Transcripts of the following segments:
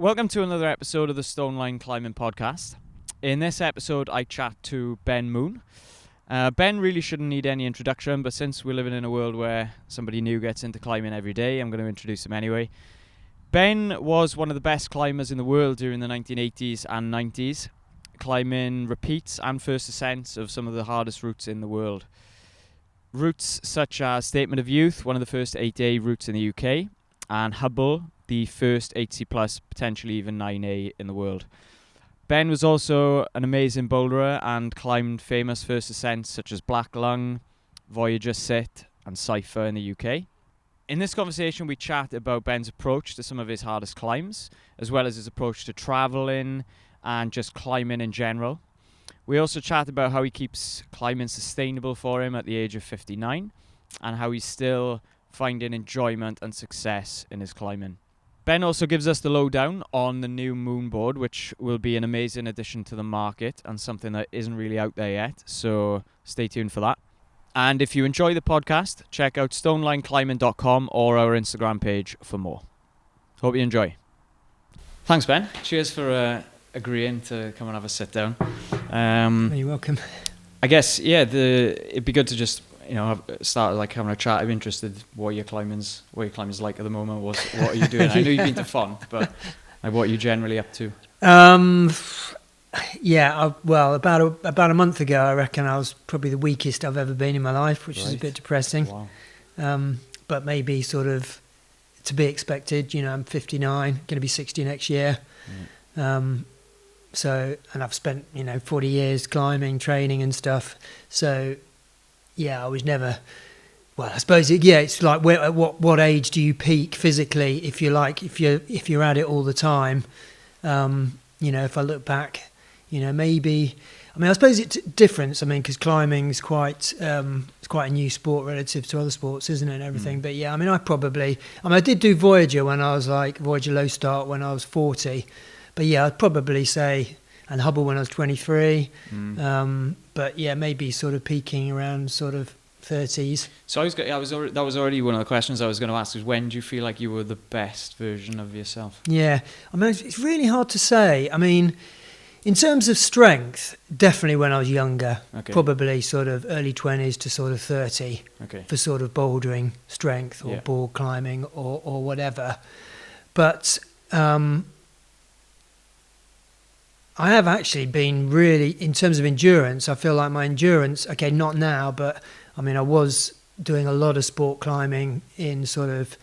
Welcome to another episode of the StoneLine Climbing Podcast. In this episode, I chat to Ben Moon. Ben really shouldn't need any introduction, but since we're living in a world where somebody new gets into climbing every day, I'm going to introduce him anyway. Ben was one of the best climbers in the world during the 1980s and 90s, climbing repeats and first ascents of some of the hardest routes in the world. Routes such as Statement of Youth, one of the first 8A routes in the UK, and Hubble, the first 8C+, potentially even 9A in the world. Ben was also an amazing boulderer and climbed famous first ascents such as Black Lung, Voyager Sit and Cypher in the UK. In this conversation we chat about Ben's approach to some of his hardest climbs, as well as his approach to travelling and just climbing in general. We also chat about how he keeps climbing sustainable for him at the age of 59 and how he's still finding enjoyment and success in his climbing. Ben also gives us the lowdown on the new Moonboard, which will be an amazing addition to the market and something that isn't really out there yet, so stay tuned for that. And if you enjoy the podcast, check out stonelineclimbing.com or our Instagram page for more. Hope you enjoy. Thanks, Ben. Cheers for agreeing to come and have a sit down. You're welcome. I guess, it'd be good to just start like having a chat. I'm interested what your climbing's like at the moment. What are you doing? I know you've been to Font, but like, what are you generally up to? About a month ago, I reckon I was probably the weakest I've ever been in my life, which is a bit depressing. Wow. But maybe sort of to be expected. I'm 59, going to be 60 next year. And I've spent 40 years climbing, training and stuff. So I was never. Well, I suppose it's like at what age do you peak physically? If you're at it all the time, if I look back, maybe. I mean, I suppose it's different. I mean, because climbing is quite it's quite a new sport relative to other sports, isn't it? And everything. But I did do Voyager when I was Voyager Low Start when I was 40. But I'd probably say, and Hubble when I was 23. But maybe sort of peaking around sort of 30s. So that was already one of the questions I was going to ask, is when do you feel like you were the best version of yourself? Yeah, I mean, it's really hard to say. I mean, in terms of strength, definitely when I was younger, probably sort of early 20s to sort of 30 for sort of bouldering strength or board climbing or whatever. But I have actually been really, in terms of endurance, I feel like my endurance, not now, but I mean, I was doing a lot of sport climbing in sort of,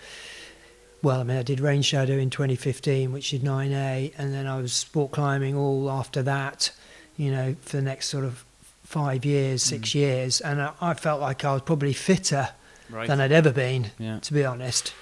I did Rainshadow in 2015, which is 9A, and then I was sport climbing all after that, for the next sort of 5 years, 6 years, and I felt like I was probably fitter than I'd ever been, to be honest.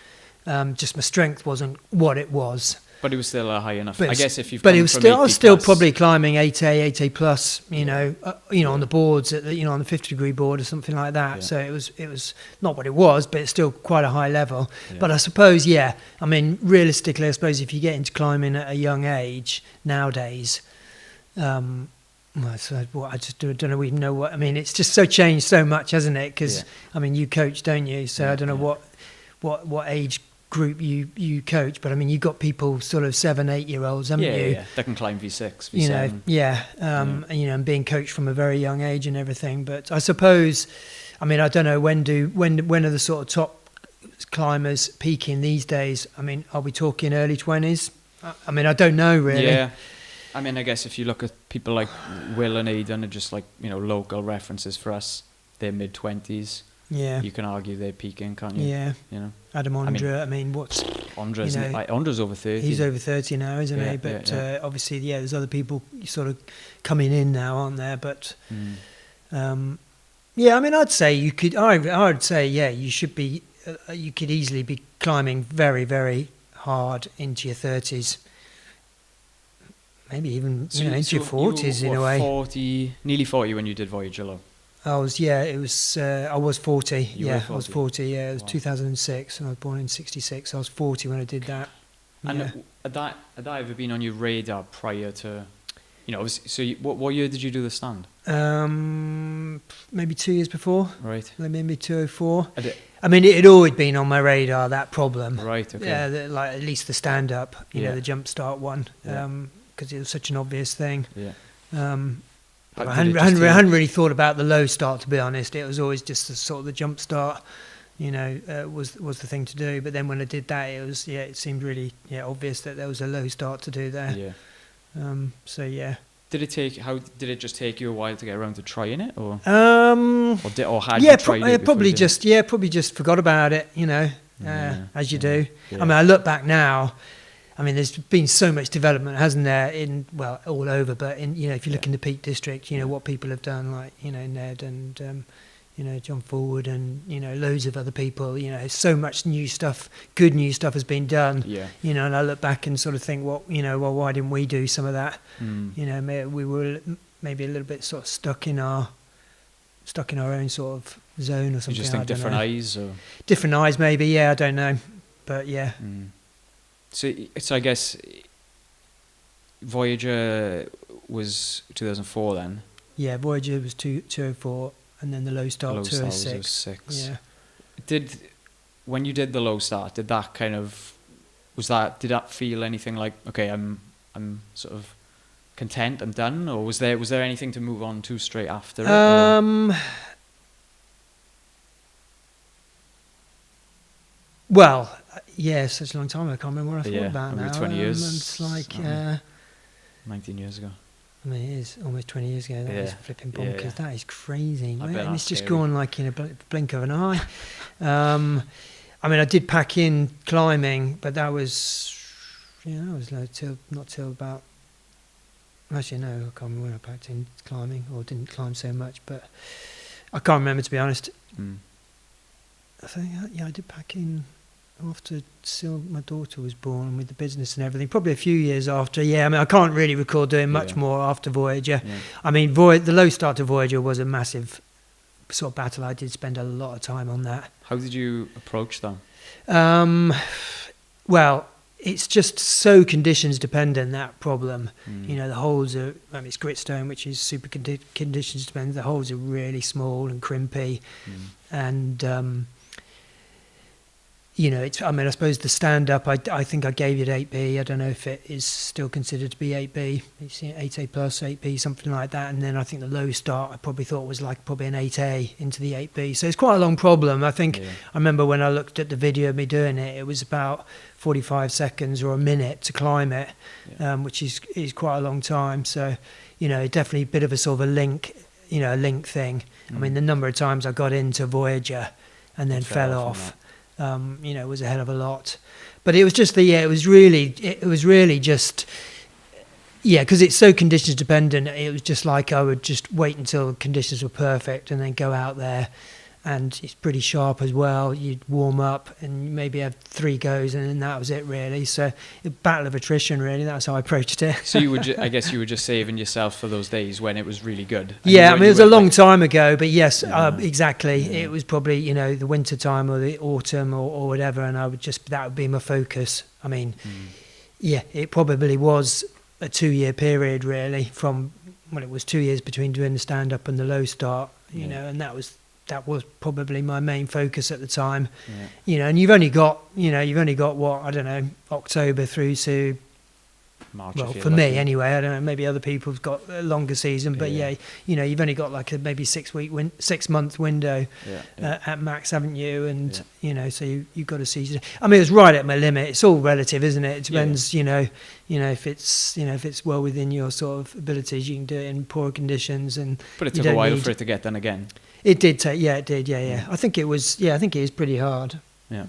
Just my strength wasn't what it was. But it was still high enough. I guess if you've. But it was still. I was still probably climbing 8A, 8A plus. On the boards on the 50-degree board or something like that. Yeah. So it was not what it was, but it's still quite a high level. Yeah. But I suppose, I mean, realistically, I suppose if you get into climbing at a young age nowadays, I just don't know even know what. I mean, it's just changed so much, hasn't it? Because I mean, you coach, don't you? So I don't know what age group you coach, but I mean, you've got people sort of 7-8-year-olds, haven't you? Yeah, they can climb V6, V7. And being coached from a very young age and everything. But I suppose, I mean, I don't know when are the sort of top climbers peaking these days? I mean, are we talking early 20s? I mean, I don't know really. Yeah, I mean, I guess if you look at people like Will and Aidan, are just like local references for us, they're mid-20s. Yeah, you can argue they're peaking, can't you? Yeah, Adam Ondra. I mean, what's Ondra's? Ondra's over 30. He's over 30 now, isn't he? But obviously, there's other people sort of coming in now, aren't there? But I mean, I'd say you could. I'd say you should be. You could easily be climbing very, very hard into your 30s. Maybe even into your 40s in a way. 40, nearly 40 when you did Voyager Low. I was 40. I was 40. It was 2006, and I was born in 66. I was 40 when I did that. And had that ever been on your radar prior to you know, so what year did you do the stand? Maybe 2 years before. Right. Maybe 204. I mean, it had always been on my radar, that problem. Right. Okay. Yeah, like at least the stand up, you know, the jump start one, Yeah. because it was such an obvious thing. Yeah. But I hadn't really thought about the low start, to be honest. It was always just the sort of the jump start, you know, was the thing to do. But then when I did that, it seemed really obvious that there was a low start to do there. Yeah. So yeah. Did it just take you a while to get around to trying it, or had you tried it? Probably just forgot about it, you know, as you do. Yeah. I mean, I look back now. I mean, there's been so much development, hasn't there? All over, but if you look in the Peak District, you know what people have done, like Ned and John Forward and loads of other people. You know, so much new stuff, good new stuff has been done. Yeah. And I look back and sort of think, why didn't we do some of that? We were maybe a little bit sort of stuck in our own sort of zone or something. You just think different eyes, or different eyes, maybe. Yeah, I don't know, but yeah. So I guess Voyager was 2004 then. Yeah, Voyager was 204, and then the low start 206. Yeah. When you did the low start, did that feel anything like, okay, I'm sort of content, I'm done, or was there anything to move on to straight after it? Well, yeah, such a long time. I can't remember what I thought about now. 20 years. It's like 19 years ago. I mean, it is almost 20 years ago. That is flipping bonkers. Yeah. That is crazy. I bet And it's just scary. gone like in a blink of an eye. I mean, I did pack in climbing, but that was not till about. Actually, no, I can't remember when I packed in climbing or didn't climb so much, but I can't remember, to be honest. I think, I did pack in after my daughter was born, with the business and everything, probably a few years after. Yeah, I mean, I can't really recall doing much more after Voyager. Yeah. I mean, the low start to Voyager was a massive sort of battle. I did spend a lot of time on that. How did you approach that? Well, it's just so conditions dependent, that problem. The holes are, I mean, it's gritstone, which is super conditions dependent. The holes are really small and crimpy. And I suppose the stand-up, I think I gave it 8B. I don't know if it is still considered to be 8B. It's 8A plus, 8B, something like that. And then I think the low start, I probably thought was like probably an 8A into the 8B. So it's quite a long problem. I think I remember when I looked at the video of me doing it, it was about 45 seconds or a minute to climb it, which is quite a long time. So, definitely a bit of a sort of a link thing. I mean, the number of times I got into Voyager and then fell off. Was a hell of a lot, but it was just it was really just because it's so conditions dependent. It was just like I would just wait until conditions were perfect and then go out there, and it's pretty sharp as well. You'd warm up and maybe have 3 goes, and then that was it really. So a battle of attrition, really. That's how I approached it. So I guess you were just saving yourself for those days when it was really good. Yeah, I mean, it was a long time ago, but yes, exactly. Yeah. It was probably the winter time or the autumn or whatever, and that would be my focus. I mean, it probably was a 2-year period really, from when it was 2 years between doing the stand up and the low start. And that was probably my main focus at the time. And you've only got what, I don't know, October through to March. Well, for me anyway, I don't know, maybe other people have got a longer season, but you've only got like a maybe 6 month window at max, haven't you? And so you've got a season. I mean, it's right at my limit. It's all relative, isn't it? It depends, if it's well within your sort of abilities, you can do it in poor conditions. But it took a while for it to get done again. It did take, it did. I think it was pretty hard. Yeah.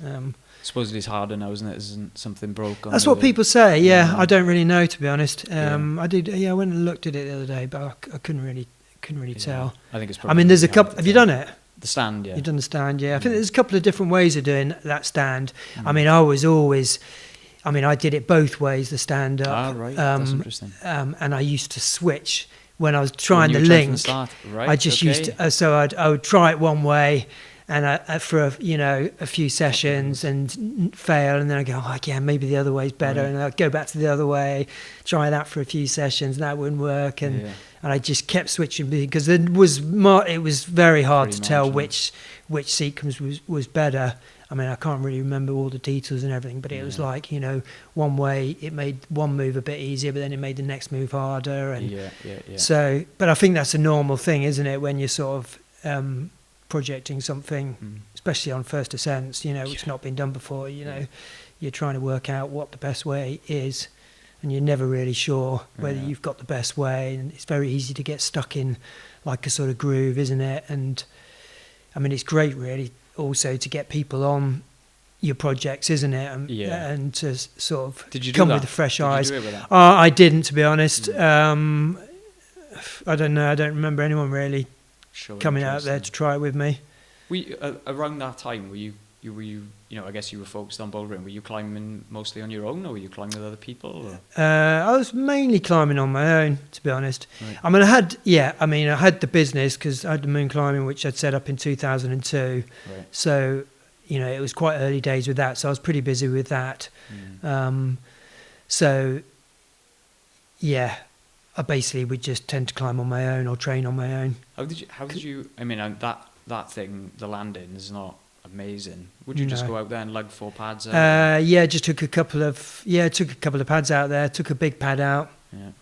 Supposedly it's harder now, isn't it? Isn't something broke? That's what people say. Yeah, I don't really know, to be honest. I did. I went and looked at it the other day, but I couldn't really tell. I think it's probably. I mean, there's a couple. Have you done it? The stand, yeah. You've done the stand, yeah. I think there's a couple of different ways of doing that stand. I mean, I did it both ways. The stand up. Ah, right. That's interesting. And I used to switch when I was trying the link. Right. I just used to, I would try it one way. and for a few sessions and fail, and then I go, oh yeah, maybe the other way's better, and I'll go back to the other way, try that for a few sessions, and that wouldn't work, and I just kept switching because it was very hard to tell which sequence was better. I mean, I can't really remember all the details and everything, but it was like, one way it made one move a bit easier, but then it made the next move harder. And so, but I think that's a normal thing, isn't it? When you're sort of projecting something, especially on first ascents, it's not been done before, you're trying to work out what the best way is, and you're never really sure whether you've got the best way, and it's very easy to get stuck in like a sort of groove, isn't it? And I mean, it's great really also to get people on your projects, isn't it? And to sort of come with fresh eyes. I didn't, to be honest. I don't know. I don't remember anyone really coming out there to try it with me. Around that time, were you I guess you were focused on bouldering. Were you climbing mostly on your own, or were you climbing with other people? I was mainly climbing on my own, to be honest. Right. I mean, I had the business because I had the moon climbing, which I'd set up in 2002. Right. So, it was quite early days with that. So I was pretty busy with that. So, yeah, I basically would just tend to climb on my own or train on my own. How did you? I mean, that thing, the landing is not amazing. Would you just go out there and lug 4 pads out? Just took a couple of pads out there, took a big pad out,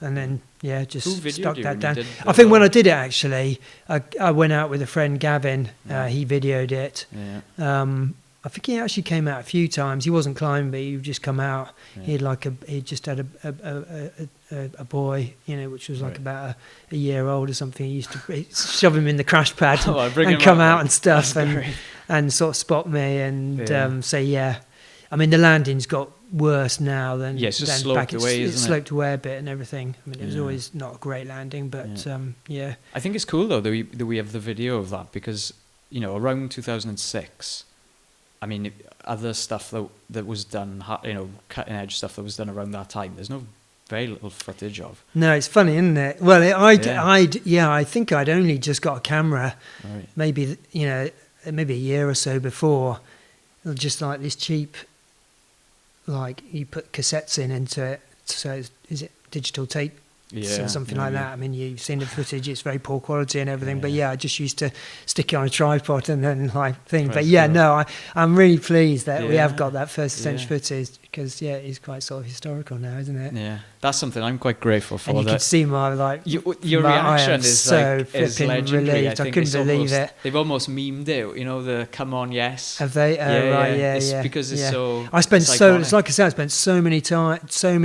and then just stuck that down. I think when I did it, actually, I went out with a friend, Gavin. He videoed it. I think he actually came out a few times. He wasn't climbing, but he would just come out. He just had a boy, which was like about a year old or something. He used to shove him in the crash pad and come out and stuff and sort of spot me and say, I mean, the landing's got worse now than it's just sloped away, isn't it? It's sloped away a bit and everything. I mean, it was always not a great landing, but I think it's cool though that we have the video of that because around 2006. I mean, other stuff that was done, cutting edge stuff that was done around that time. There's very little footage of. No, it's funny, isn't it? Well, I think I'd only just got a camera, maybe a year or so before, just like this cheap, like you put cassettes into it. So is it digital tape? Something like that. I mean, you've seen the footage; it's very poor quality and everything. But I just used to stick it on a tripod and then thing. But I'm really pleased that we have got that first ascent footage because it's quite sort of historical now, isn't it? Yeah, that's something I'm quite grateful for. And you can see my your reaction is so is legendary. Relieved. I couldn't believe it. They've almost memed it. The "Come on, yes." Have they? It's because it's so. I spent it's like I said, I spent so many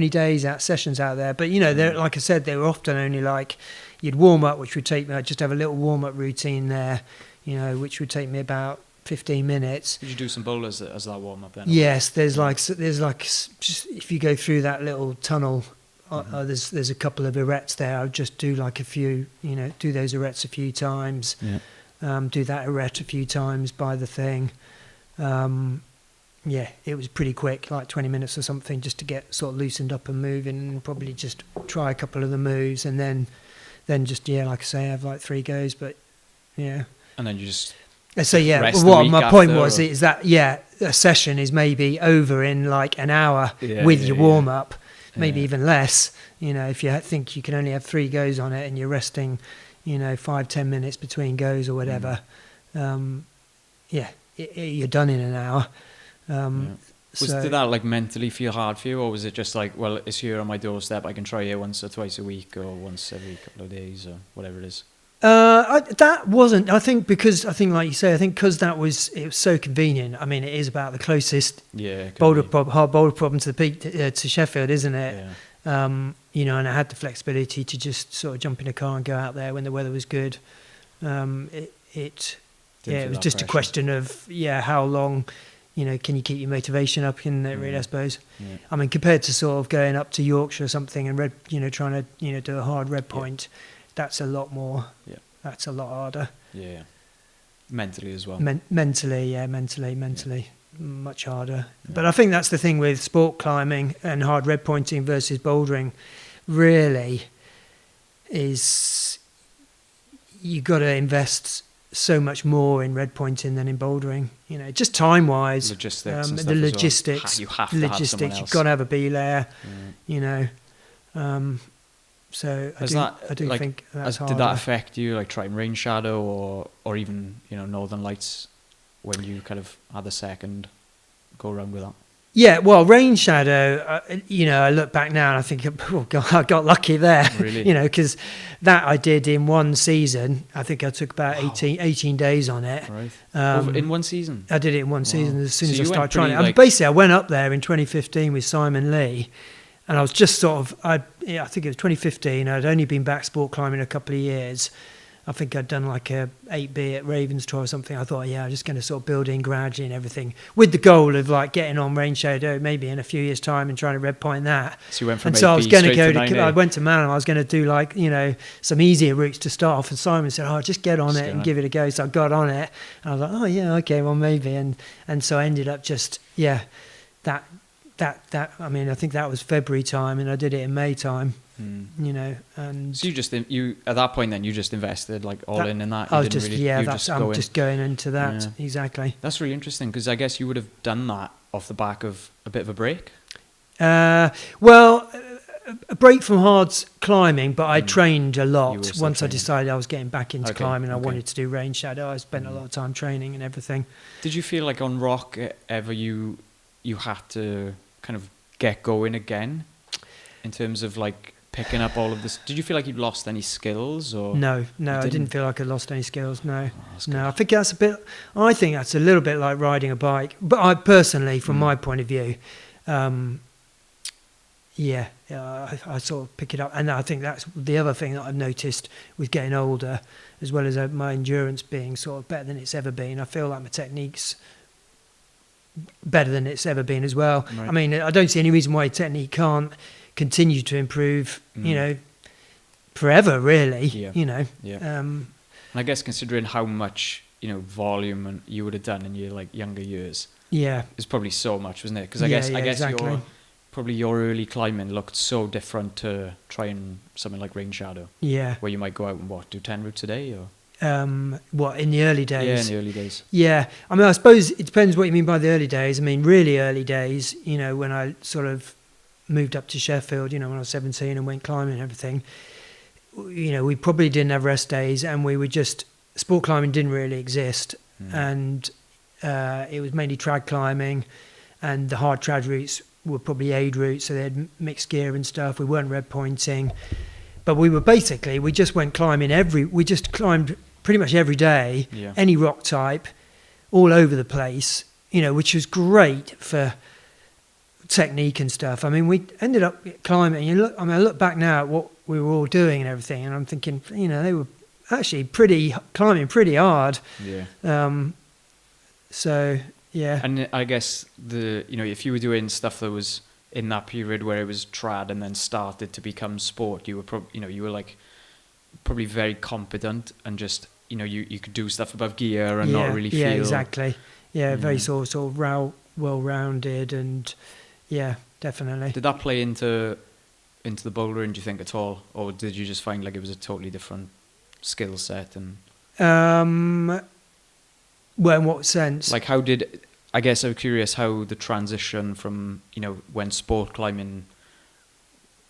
days at sessions out there. But they're like I said, they were often only like you'd warm up, which would take me. I'd just have a little warm up routine there, which would take me about 15 minutes. Did you do some boulders as that warm up then? Yes, there's like just if you go through that little tunnel, there's a couple of arêtes there. I'll just do like a few, do those arêtes a few times. Do that arête a few times by the thing. It was pretty quick, like 20 minutes or something, just to get sort of loosened up and moving, and probably just try a couple of the moves, and then just like I say, have like 3 goes. But and then you just. So what my point was is that a session is maybe over in like an hour with your warm up, maybe even less. If you think you can only have 3 goes on it and you're resting, 5-10 minutes between goes or whatever, you're done in an hour. Did that like mentally feel hard for you, or was it just like, well, it's here on my doorstep, I can try it once or twice a week or once every couple of days or whatever it is? That wasn't. I think like you say, it was so convenient. I mean, it is about the closest hard boulder problem to the peak to Sheffield, isn't it? And I had the flexibility to just sort of jump in a car and go out there when the weather was good. It was just pressure. A question of how long. Can you keep your motivation up in it, really, I suppose? Yeah. I mean, compared to sort of going up to Yorkshire or something and trying to do a hard red point. That's a lot more. Yeah. That's a lot harder. Yeah. Mentally as well. Mentally, much harder. Yeah. But I think that's the thing with sport climbing and hard red pointing versus bouldering. Really, is you got to invest so much more in red pointing than in bouldering. You know, just time wise, Logistics and the stuff as well. logistics, You have to have someone else. You've got to have a belayer. You know, so I do think that's harder. Did that affect you, like trying Rainshadow or even, you know, Northern Lights when you kind of had the second go around with that? Yeah, well, Rainshadow, you know, I look back now and I think, oh God, I got lucky there. Really? You know, because that I did in one season. I think I took about 18 days on it. Right. In one season? I did it in one season as soon as I started trying it. Like... Basically, I went up there in 2015 with Simon Lee. And I was just sort of, I think it was 2015. I'd only been back sport climbing a couple of years. I think I'd done like a 8B at Ravenstor or something. I thought, yeah, I'm just going to sort of build in gradually and everything with the goal of like getting on Rainshadow maybe in a few years' time and trying to red point that. So you went from and 8B so I was going to go to I went to Malham. I was going to do like, you know, some easier routes to start off. And Simon said, oh, just get on it and give it a go. So I got on it. And I was like, oh, yeah, okay, well, maybe. And so I ended up just, yeah, that I mean, I think that was February time and I did it in May time. You know, and so you at that point then you just invested like all in that. I was just I'm just going into that. Yeah. Exactly. That's really interesting because I guess you would have done that off the back of a bit of a break. Well, a break from hard climbing, but I trained a lot once I decided I was getting back into climbing. I wanted to do Rainshadow. I spent a lot of time training and everything. Did you feel like on rock ever you had to kind of get going again in terms of like picking up all of this? Did you feel like you'd lost any skills? Or no, I didn't feel like I lost any skills. No. I think that's a little bit like riding a bike. But I personally, from my point of view, I sort of pick it up. And I think that's the other thing that I've noticed with getting older, as well as my endurance being sort of better than it's ever been. I feel like my technique's better than it's ever been as well. Right. I mean, I don't see any reason why technique can't continue to improve, you know, forever, really. You know. And I guess considering how much, you know, volume you would have done in your like younger years, it's probably so much, wasn't it? Because I guess exactly. your early climbing looked so different to trying something like Rainshadow. Yeah. Where you might go out and do 10 routes a day or. What, in the early days? Yeah, in the early days. Yeah, I mean, I suppose it depends what you mean by the early days. I mean, really early days, you know, when I sort of moved up to Sheffield, you know, when I was 17 and went climbing and everything, you know, we probably didn't have rest days and we were just, sport climbing didn't really exist. And it was mainly trad climbing and the hard trad routes were probably aid routes, so they had mixed gear and stuff. We weren't red pointing. But we just went climbing we just climbed pretty much every day, any rock type, all over the place, you know, which was great for technique and stuff. I mean, we ended up climbing. I look back now at what we were all doing and everything, and I'm thinking, you know, they were actually climbing pretty hard. Yeah. So yeah. And I guess if you were doing stuff that was in that period where it was trad and then started to become sport, you were like probably very competent and just, you know, you could do stuff above gear and not really feel. Yeah, exactly. Yeah, very sort of well-rounded and yeah, definitely. Did that play into the bouldering, do you think, at all? Or did you just find like it was a totally different skill set? And well, in what sense? Like I guess I'm curious how the transition from, you know, when sport climbing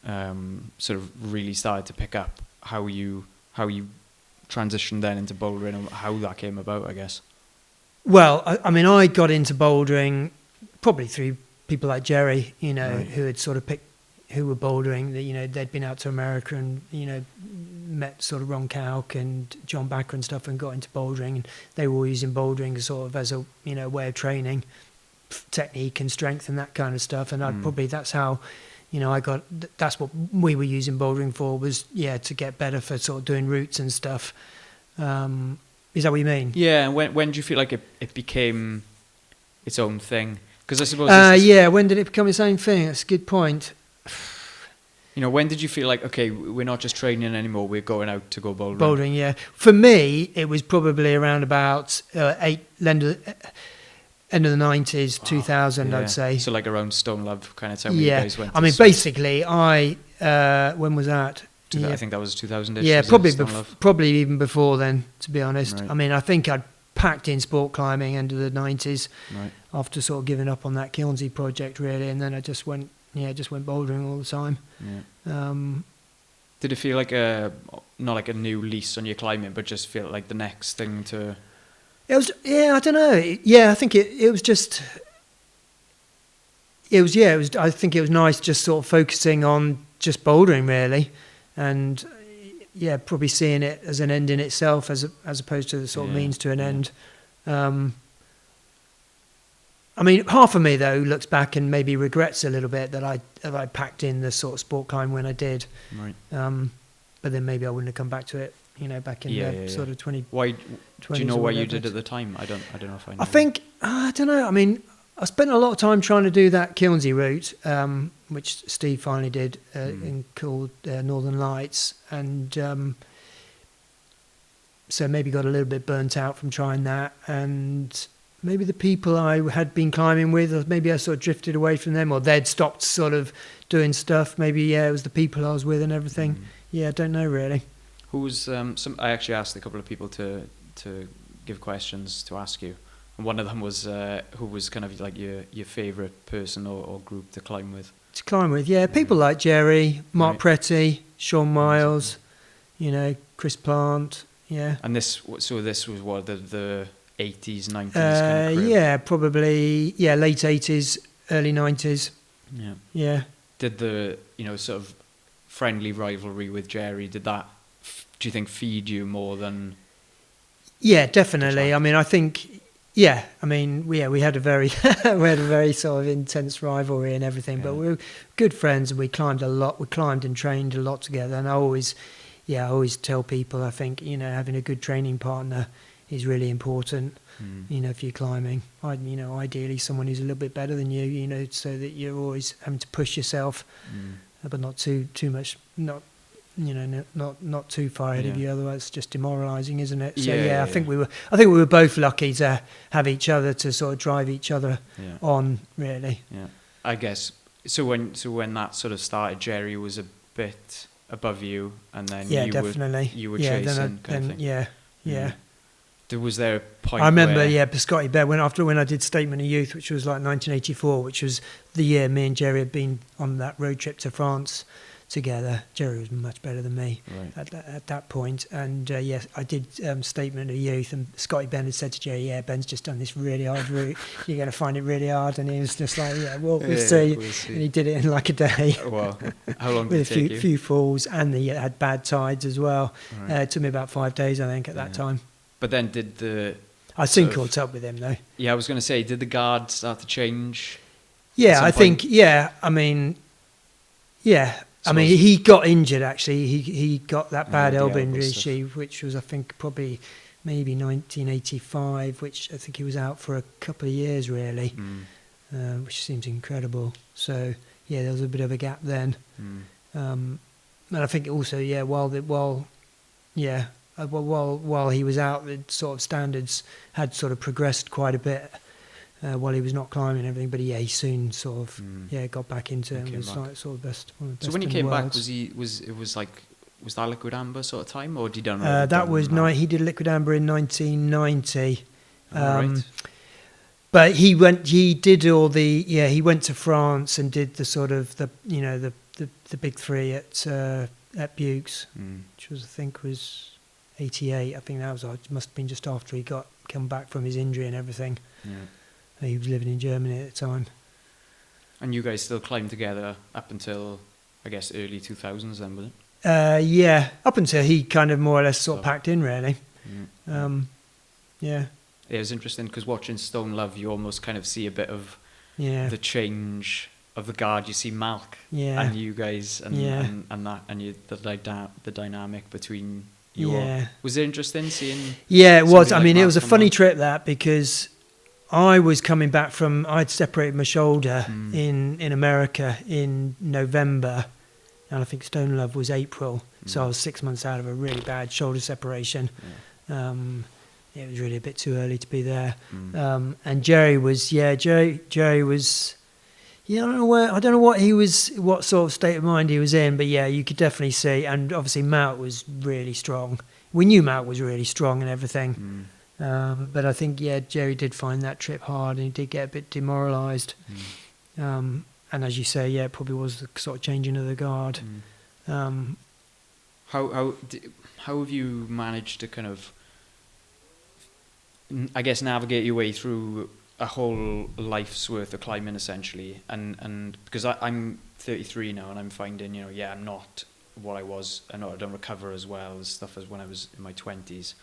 sort of really started to pick up, how you transitioned then into bouldering and how that came about, I guess. Well, I mean, I got into bouldering probably through people like Jerry, you know, who had sort of picked, who were bouldering, that, you know, they'd been out to America and, you know, met sort of Ron Kauk and John Backer and stuff and got into bouldering, and they were all using bouldering sort of as a, you know, way of training technique and strength and that kind of stuff. And that's how, you know, that's what we were using bouldering for, was to get better for sort of doing routes and stuff. Is that what you mean? Yeah. And when do you feel like it became its own thing? Because I suppose when did it become its own thing? That's a good point. You know, when did you feel like, okay, we're not just training anymore, we're going out to go bouldering? Bouldering, yeah. For me, it was probably around about end of the 90s, 2000, I'd say. So like around Stone Love kind of time when you guys went. I mean, basically, when was that? I think that was 2000-ish. Yeah, was it, probably Stone Love? probably even before then, to be honest. Right. I mean, I think I'd packed in sport climbing into the 90s Right. after sort of giving up on that Kilnsey project, really, and then I just went bouldering all the time. Yeah. Did it feel like not like a new lease on your climbing, but just feel like the next thing to? It was, I don't know. I think it was just. It was. I think it was nice just sort of focusing on just bouldering, really, and probably seeing it as an end in itself, as opposed to the sort of means to an end. I mean, half of me though looks back and maybe regrets a little bit that I packed in the sort of sport climb when I did. Right. But then maybe I wouldn't have come back to it. Back in the sort of 20. Why? Do you know what you did at the time? I don't know if I know. I think I don't know. I mean, I spent a lot of time trying to do that Kilnsey route, which Steve finally did, called Northern Lights, and so maybe got a little bit burnt out from trying that, and maybe the people I had been climbing with, or maybe I sort of drifted away from them, or they'd stopped sort of doing stuff. Maybe it was the people I was with and everything. I don't know really. Who was I actually asked a couple of people to give questions to ask you, and one of them was who was kind of like your favourite person or group to climb with. To climb with, people like Jerry, Mark Pretty, Sean Miles, Chris Plant, And this was what the 80s, 90s kind of crib? Probably late 80s, early 90s. Yeah. Did the sort of friendly rivalry with Jerry, did that, do you think, feed you more than? Yeah, definitely. I mean, I think, we had a very sort of intense rivalry and everything, but we were good friends and we climbed a lot. We climbed and trained a lot together, and I always tell people, I think, having a good training partner is really important, if you're climbing. Ideally someone who's a little bit better than you, so that you're always having to push yourself, but not too much, not too far ahead of you, otherwise it's just demoralising, isn't it? So I think we were both lucky to have each other to sort of drive each other on, really. Yeah, I guess. So when that sort of started, Jerry was a bit above you, and then you were chasing kind of thing. Yeah. Was there a point? I remember, Scotty Bear, when I did Statement of Youth, which was like 1984, which was the year me and Jerry had been on that road trip to France together. Jerry was much better than me at that point, and I did Statement of Youth, and Scotty Ben had said to Jerry, Ben's just done this really hard route, you're going to find it really hard, and he was just like, we'll see. And he did it in like a day. Wow. How long did it take you? With a few falls, and he had bad tides as well. It took me about 5 days, I think, at that time. But then I soon caught up with him though. Yeah, I was going to say, did the guard start to change? Yeah, I think, I mean, he got injured actually. He got that bad elbow injury, which was, I think, probably maybe 1985, which I think he was out for a couple of years really, which seems incredible. So, there was a bit of a gap then. And I think also, while he was out, the sort of standards had sort of progressed quite a bit while he was not climbing and everything. But he soon sort of got back into it and was like sort of best. So when he came back, was that Liquid Amber sort of time, or did he done? That was he did Liquid Amber in 1990. Right. But he went to France and did the sort of the big three at Bukes, which was, I think, was 88. I think that was, it must have been just after he come back from his injury and everything. He was living in Germany at the time. And you guys still climbed together up until, I guess, early 2000s then, was it? Up until he kind of more or less sort of packed in, really. It was interesting because watching Stone Love, you almost kind of see a bit of the change of the guard. You see Malk and you guys and the dynamic between you all. Was it interesting seeing? Yeah, it was. I mean, it was a funny trip that, because I was coming back from, I'd separated my shoulder in America in November, and I think Stone Love was April. So I was 6 months out of a really bad shoulder separation. It was really a bit too early to be there. And Jerry was, Yeah, I don't know what sort of state of mind he was in, but yeah, you could definitely see. And obviously, Mout was really strong. We knew Mout was really strong and everything, but I think Jerry did find that trip hard, and he did get a bit demoralised. And as you say, it probably was the sort of changing of the guard. How have you managed to kind of, I guess, navigate your way through a whole life's worth of climbing, essentially? And because I'm 33 now, and I'm finding, I'm not what I was. I know I don't recover as well as stuff as when I was in my 20s,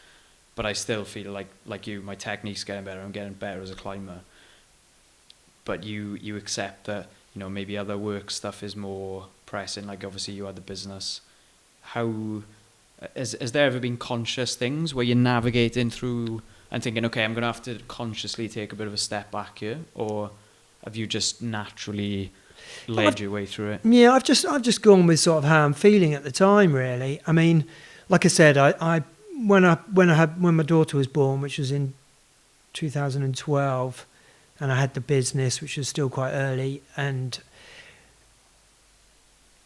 but I still feel like you, my technique's getting better. I'm getting better as a climber. But you accept that, maybe other work stuff is more pressing. Like, obviously you had the business. How has there ever been conscious things where you're navigating through and thinking, okay, I'm going to have to consciously take a bit of a step back here, or have you just naturally led your way through it? Yeah, I've just gone with sort of how I'm feeling at the time, really. I mean, like I said, when my daughter was born, which was in 2012, and I had the business, which was still quite early, and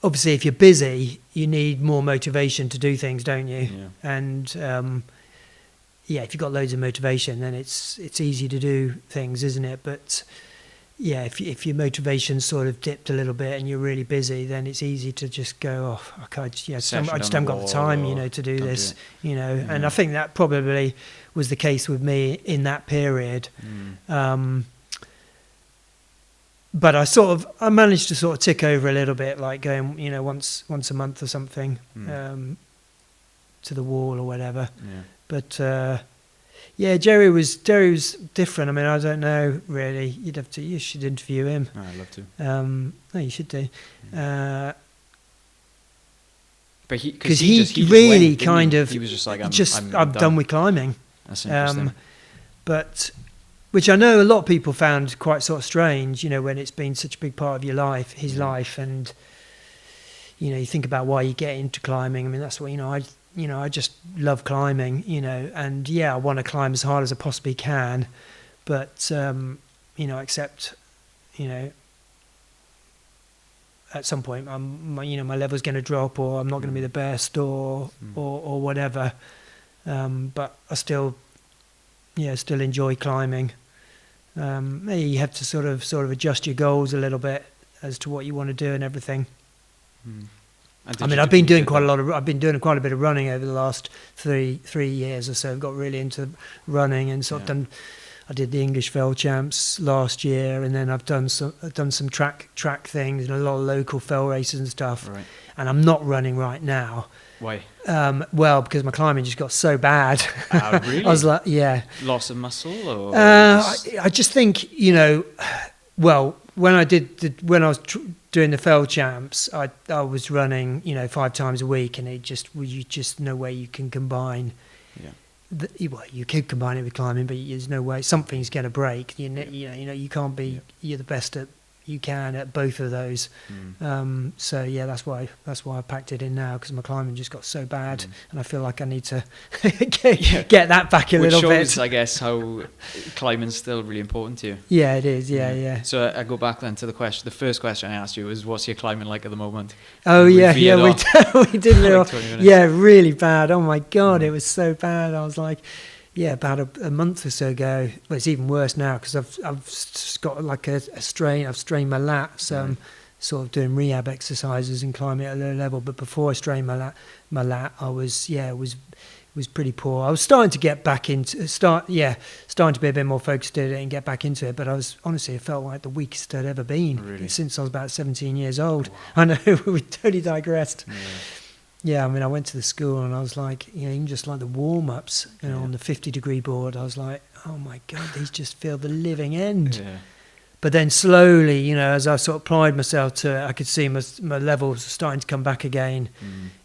obviously if you're busy, you need more motivation to do things, don't you? Yeah. And if you've got loads of motivation, then it's easy to do things, isn't it? But yeah, if your motivation's sort of dipped a little bit and you're really busy, then it's easy to just go, I just haven't got the time, to do this, And I think that probably was the case with me in that period. But I managed to sort of tick over a little bit, like going, once a month or something, to the wall or whatever. Yeah. But Jerry was different. I mean, I don't know really. You should interview him. Oh, I'd love to. No, you should do. But because he really kind of, he was just like, I'm done with climbing. That's interesting. But which I know a lot of people found quite sort of strange, when it's been such a big part of your life, his life, and you think about why you get into climbing. I mean, that's what I just love climbing, and I want to climb as hard as I possibly can, but except at some point my level's going to drop, or I'm not going to be the best, or whatever. But I still enjoy climbing. You have to sort of adjust your goals a little bit as to what you want to do and everything. I mean, I've been doing quite a bit of running over the last three years or so. I've got really into running and sort of I did the English Fell Champs last year, and then I've done some track things and a lot of local fell races and stuff. Right. And I'm not running right now. Why? Well, because my climbing just got so bad. Really? I was like, loss of muscle, or? I just think, well, when I was doing the Fell Champs, I was running, 5 times a week, and you just no way you can combine. Yeah. You could combine it with climbing, but there's no way. Something's going to break. You can't be. You're the best you can at both of those. So that's why I packed it in now, because my climbing just got so bad, and I feel like I need to get that back a little bit. Which shows, I guess, how climbing's still really important to you. Yeah, it is. Yeah. So I go back then to the first question I asked you was, what's your climbing like at the moment? Oh we did it. Yeah, really bad. Oh my God, it was so bad. I was like, about a month or so ago. Well, it's even worse now, because I've just got like a strain. I've strained my lat, so I'm sort of doing rehab exercises and climbing at a low level. But before I strained my lat, I was was pretty poor. I was starting to get back into starting to be a bit more focused at it and get back into it. But it felt like the weakest I'd ever been since I was about 17 years old. Wow. I know, we totally digressed. Yeah, I mean, I went to the school and I was like, even just like the warm-ups, on the 50-degree board, I was like, oh my God, these just feel the living end. Yeah. But then slowly, as I sort of applied myself to it, I could see my levels starting to come back again,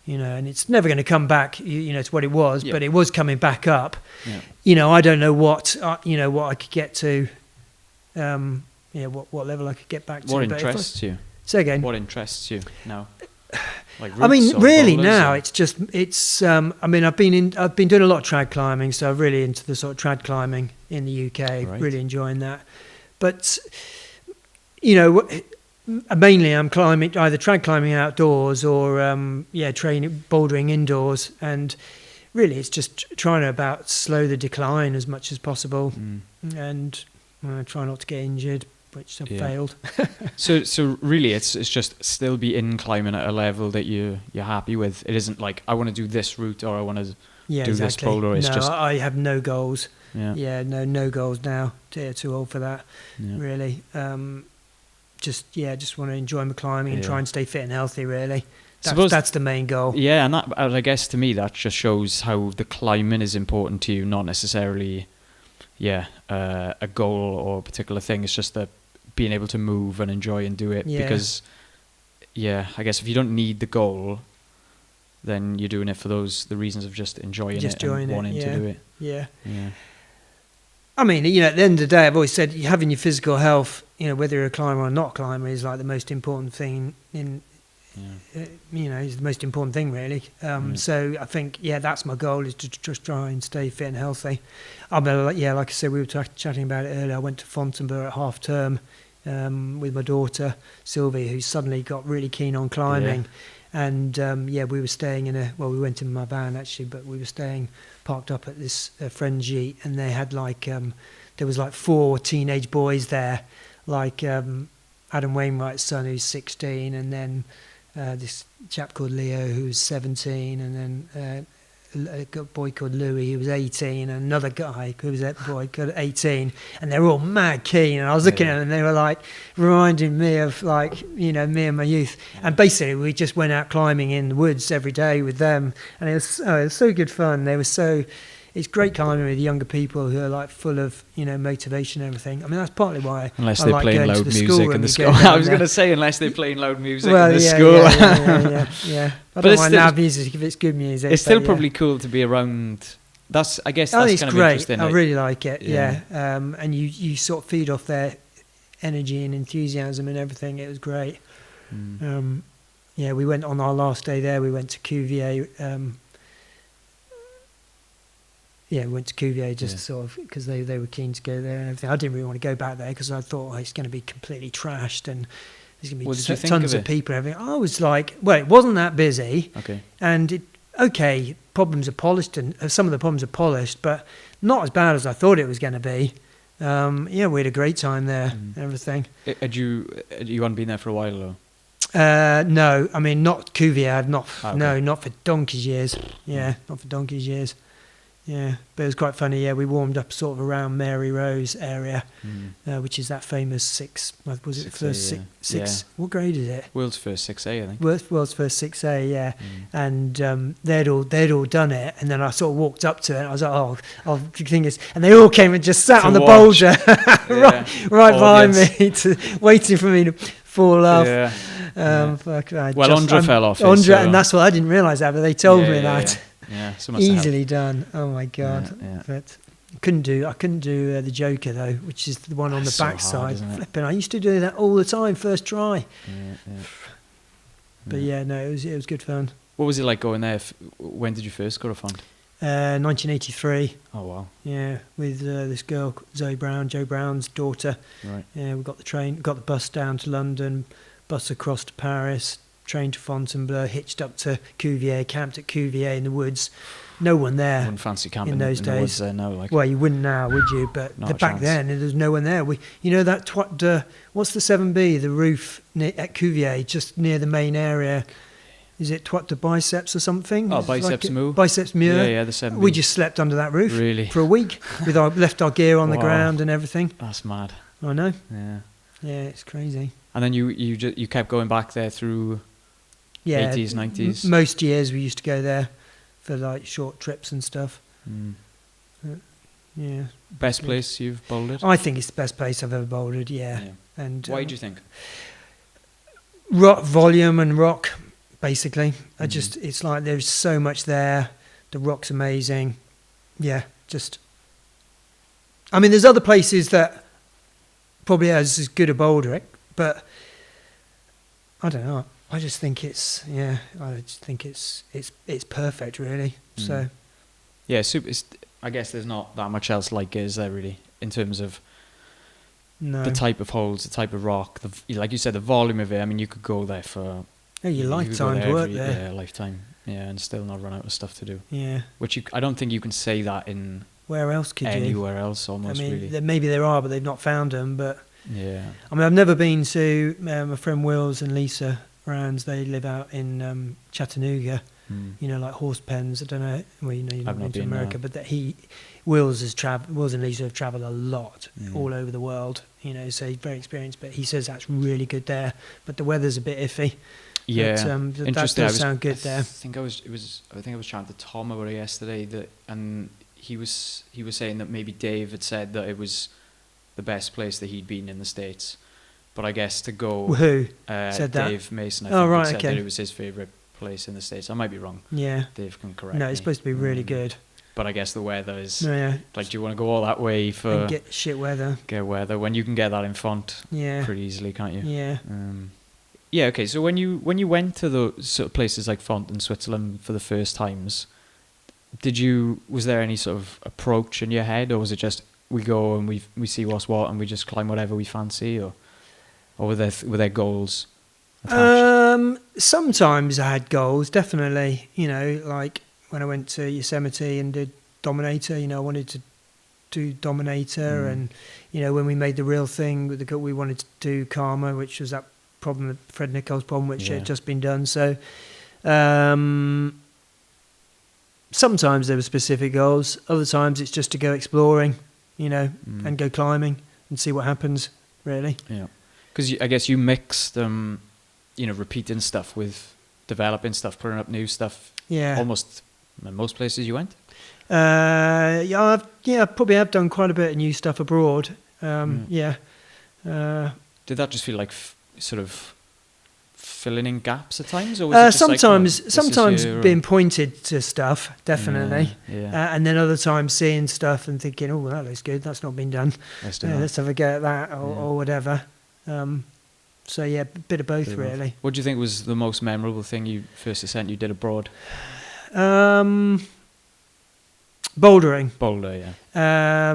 and it's never going to come back, to what it was, but it was coming back up. Yeah. I don't know what I could get to, what level I could get back to. What interests you? Say again. What interests you now? Like really now it's I've been doing a lot of trad climbing, so I'm really into the sort of trad climbing in the UK, really enjoying that. But Mainly I'm climbing, either trad climbing outdoors or training bouldering indoors, and really it's just trying to about slow the decline as much as possible, and try not to get injured, which I've failed. So really it's just still be in climbing at a level that you're happy with. It isn't like I want to do this route or I want to do this boulder. It's just I have no goals. Yeah. No goals now. Too old for that. Yeah. Really. Just want to enjoy my climbing and try and stay fit and healthy. Really. That's the main goal. Yeah, and that, I guess to me that just shows how the climbing is important to you, not necessarily a goal or a particular thing. It's just that being able to move and enjoy and do it, because I guess if you don't need the goal, then you're doing it for the reasons of just enjoying it and wanting to do it. Yeah. I mean, at the end of the day, I've always said having your physical health, whether you're a climber or not climber, is like the most important thing is the most important thing, really. So I think, that's my goal, is to just try and stay fit and healthy. Like I said, we were chatting about it earlier. I went to Fontainebleau at half term with my daughter Sylvie, who suddenly got really keen on climbing. And we were staying we went in my van actually, but we were parked up at this friend's jeep, and they had there was 4 teenage boys there, Adam Wainwright's son, who's 16, and then this chap called Leo, who's 17, and then a boy called Louis, who was 18, and another guy who was a boy called 18, and they were all mad keen. And I was looking at them, and they were reminding me of me and my youth. And basically, we just went out climbing in the woods every day with them, and it was so good fun. They were it's great climbing with younger people who are full of motivation and everything. I mean, that's partly why unless I they're like playing going loud to the music school in the school. I was going to say unless they're playing loud music in the school. Yeah. I don't mind loud music if it's good music. It's still probably cool to be around. I guess that's it's kind of great. interesting. I really like it. Yeah. And you sort of feed off their energy and enthusiasm and everything. It was great. We went on our last day there. We went to Cuvier. We went to Cuvier just sort of because they were keen to go there and everything. I didn't really want to go back there because I thought it's going to be completely trashed and there's going to be tons of people and everything. I was like, it wasn't that busy. Okay. And problems are polished and some of the problems are polished, but not as bad as I thought it was going to be. We had a great time there and everything. Had you hadn't been there for a while though? No, I mean not Cuvier. Not for donkey's years. Not for donkey's years. Yeah, but it was quite funny. Yeah, we warmed up sort of around Mary Rose area, which is that famous 6. Was it 6A, first 6? What grade is it? World's first 6A, I think. World's first 6A, yeah. And they'd all done it, and then I sort of walked up to it. And I was like, oh, and they all came and just sat on the boulder right behind me, waiting for me to fall off. Yeah. Andra fell off. And that's what I didn't realise that, but they told me that. Yeah, so easily done. Oh my god! But I couldn't do the Joker though, which is the one on the backside. Flipping! I used to do that all the time, first try. But it was good fun. What was it like going there? When did you first go to Font? 1983. Oh wow! Yeah, with this girl Zoe Brown, Joe Brown's daughter. Right. Yeah, we got the bus down to London, bus across to Paris. Train to Fontainebleau, hitched up to Cuvier, camped at Cuvier in the woods. No one there. Wouldn't fancy camping in those days. Woods, no, well, you wouldn't now, would you? But back then, there was no one there. What's the 7B, the roof at Cuvier, just near the main area? Is it the Biceps or something? Oh, Biceps Mur. Biceps Mur. Yeah, the 7B. We just slept under that roof for a week. Left our gear on the ground and everything. That's mad. I know. Yeah. Yeah, it's crazy. And then you kept going back there through 80s, 90s? Most years we used to go there for short trips and stuff. Yeah. Best place you've bouldered? I think it's the best place I've ever bouldered, yeah. And why do you think? Rock volume and rock, basically. It's like there's so much there. The rock's amazing. Yeah, I mean, there's other places that probably has as good a bouldering, but I don't know. I just think it's perfect, really. So, yeah, super. I guess there's not that much else like it, is there really, in terms of No. the type of holes, the type of rock, like you said, the volume of it. I mean, you could go there for Oh, your lifetime to work there. Yeah, lifetime. Yeah, and still not run out of stuff to do. Yeah. Which I don't think you can say that in Where else could you? anywhere else. Almost I mean, really. maybe there are, but they've not found them. But Yeah. I mean, I've never been to my friend Wills and Lisa Rands. They live out in Chattanooga. You know, like horse pens. I don't know. Well, you know, you've not been to America, but Wills and Lisa have travelled a lot all over the world. You know, so he's very experienced. But he says that's really good there. But the weather's a bit iffy. Yeah, but, that does sound good there. I think I was chatting to Tom about it yesterday, and he was saying that maybe Dave had said that it was the best place that he'd been in the States, but I guess to go. Who said that? Dave Mason. I think right, said okay. that it was his favourite place in the States. I might be wrong. Yeah. Dave can correct me. No, it's supposed to be really good. But I guess the weather is. No, yeah. Like, do you want to go all that way for and get shit weather? Get weather when you can get that in Font. Yeah. Pretty easily, can't you? Yeah. Yeah, okay, so when you went to those sort of places like Font in Switzerland for the first times, was there any sort of approach in your head, or was it just we go and we see what's what and we just climb whatever we fancy, or were there goals attached? Sometimes I had goals, definitely. You know, like when I went to Yosemite and did Dominator, you know, I wanted to do Dominator, and you know, when we made the real thing with we wanted to do Karma, which was that problem, Fred Nichols problem, which had just been done. So sometimes there were specific goals, other times it's just to go exploring, you know, and go climbing and see what happens, really. Yeah, because I guess you mixed you know, repeating stuff with developing stuff, putting up new stuff. Yeah, almost in most places you went. I probably have done quite a bit of new stuff abroad. Yeah. Did that just feel like sort of filling in gaps at times, or was it just sometimes being pointed to stuff, definitely, and then other times seeing stuff and thinking, oh, well, that looks good, that's not been done, let's have a go at that, or whatever. So yeah, a bit of both, really. What do you think was the most memorable thing you did abroad? Bouldering. Boulder, yeah.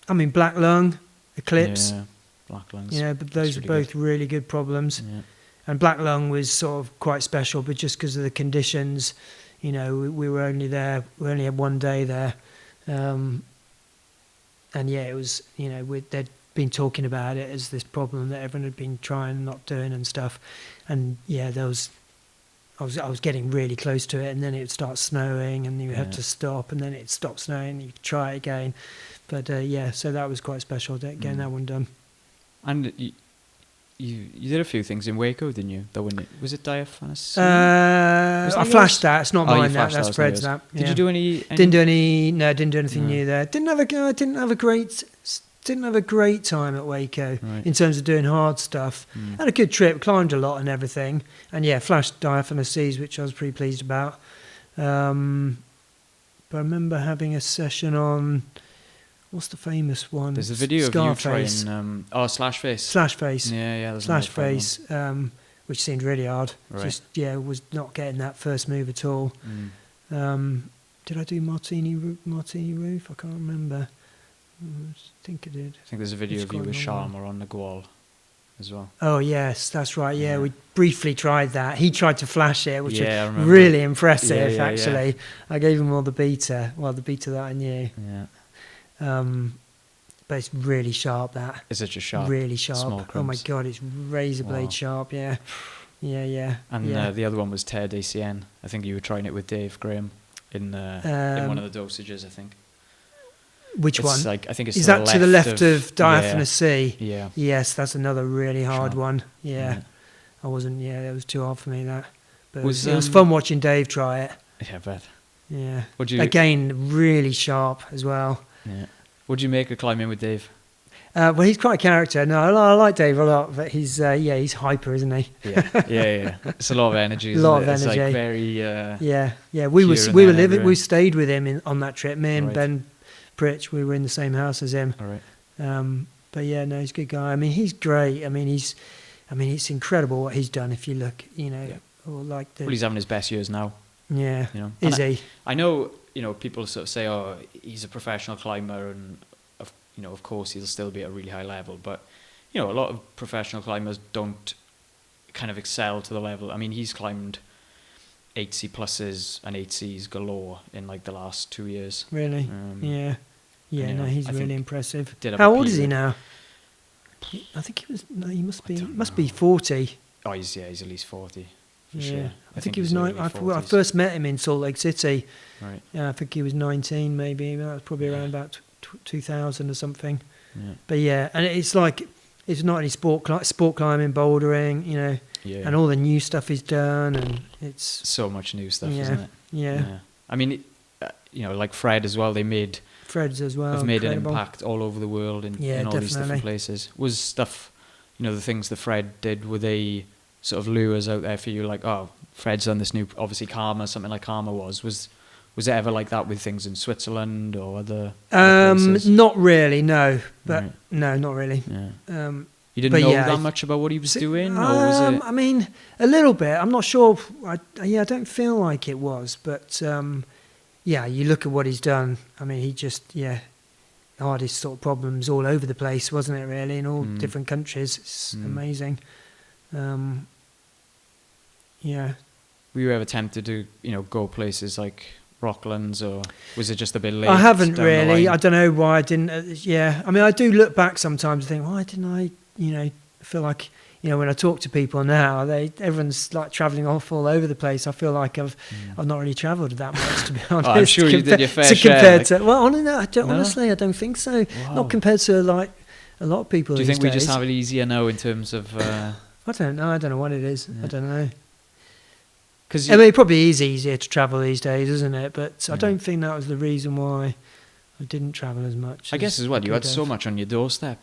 I mean, Black Lung, Eclipse. Yeah, Black Lungs. Yeah, but those are both really good problems. Yeah. And Black Lung was sort of quite special, but just because of the conditions, you know, we were only there, we only had one day there. And yeah, it was, you know, they'd been talking about it as this problem that everyone had been trying and not doing and stuff. And yeah, I was getting really close to it, and then it would start snowing, and you had to stop, and then it stopped snowing, and you could try it again. But yeah, so that was quite special, getting that one done. And you did a few things in Waco, didn't you? Was it Diaphanous? I flashed that. It's not mine. That's Fred's. That. Yeah. Did you do any? Didn't do any. No, didn't do anything new there. Didn't have a great time at Waco in terms of doing hard stuff. Had a good trip, climbed a lot and everything, and yeah, flashed Diaphanous Seas, which I was pretty pleased about. But I remember having a session on. What's the famous one? There's a video Scarface. Of you trying... Slashface. Slashface. Yeah. Slashface, which seemed really hard. Right. Just, was not getting that first move at all. Did I do Martini Roof? I can't remember. I think I did. I think there's a video of you with Sharma on the Gwal as well. Oh, yes, that's right. Yeah, we briefly tried that. He tried to flash it, which was really impressive, actually. Yeah. I gave him all the beta that I knew. Yeah. But it's really sharp, that. Is it just sharp? Really sharp. Small oh my God, it's razor blade sharp, yeah. And the other one was Terre d'Acien. I think you were trying it with Dave Graham in one of the dosages, I think. Which one? I think it's Is that to the left of Diaphanous Sea? Yeah. Yes, that's another really hard one. Yeah. I wasn't, it was too hard for me, that. But it was fun watching Dave try it. Yeah, I bet. Yeah. Again, really sharp as well. Yeah. Would you make a climb in with Dave? Well, he's quite a character. No, I like Dave a lot, but he's hyper, isn't he? Yeah. It's a lot of energy. It's like very. We stayed with him on that trip. Me and Ben Pritch, we were in the same house as him. All right. But yeah, no, he's a good guy. I mean, he's great. I mean, it's incredible what he's done. If you look, or like he's having his best years now. Yeah. Is he? I know. People sort of say, "Oh, he's a professional climber," and of course he'll still be at a really high level, but a lot of professional climbers don't kind of excel to the level. I mean, he's climbed 8C pluses and 8Cs galore in like the last 2 years. Really? Yeah. Yeah, no, he's really impressive. How old is he now? I think he must be 40. Oh, he's at least 40. Yeah, sure. I think he was 9. I first met him in Salt Lake City. Right. Yeah, I think he was 19, maybe. That was probably around about 2000 or something. Yeah. But yeah, and it's like it's not only sport climbing, bouldering, and all the new stuff he's done, and it's so much new stuff, isn't it? Yeah. I mean, like Fred as well. Fred's as well. Have made incredible. an impact all over the world in all these different places. Was stuff, the things that Fred did, were they sort of lures out there for you, like, oh, Fred's done this new, obviously Karma, something like Karma was it ever like that with things in Switzerland or other places? Not really, no. But no, not really. Yeah. You didn't know that much about what he was doing, or was it? I mean, a little bit. I'm not sure. I don't feel like it was, but you look at what he's done. I mean, he just hardest sort of problems all over the place, wasn't it? Really, in all different countries. It's amazing. Were you ever tempted to, go places like Rocklands, or was it just a bit late? I haven't really. I don't know why I didn't. I mean, I do look back sometimes and think, why didn't I? I feel like when I talk to people now, everyone's like travelling off all over the place. I feel like I've not really travelled that much, to be honest. I'm sure you did your fair share. Compared to, honestly, I don't think so. Wow. Not compared to like a lot of people. Do you think we just have it easier now in terms of? I don't know. I don't know what it is. Yeah. I don't know. I mean, it probably is easier to travel these days, isn't it? But I don't think that was the reason why I didn't travel as much. I guess as well, you had so much on your doorstep.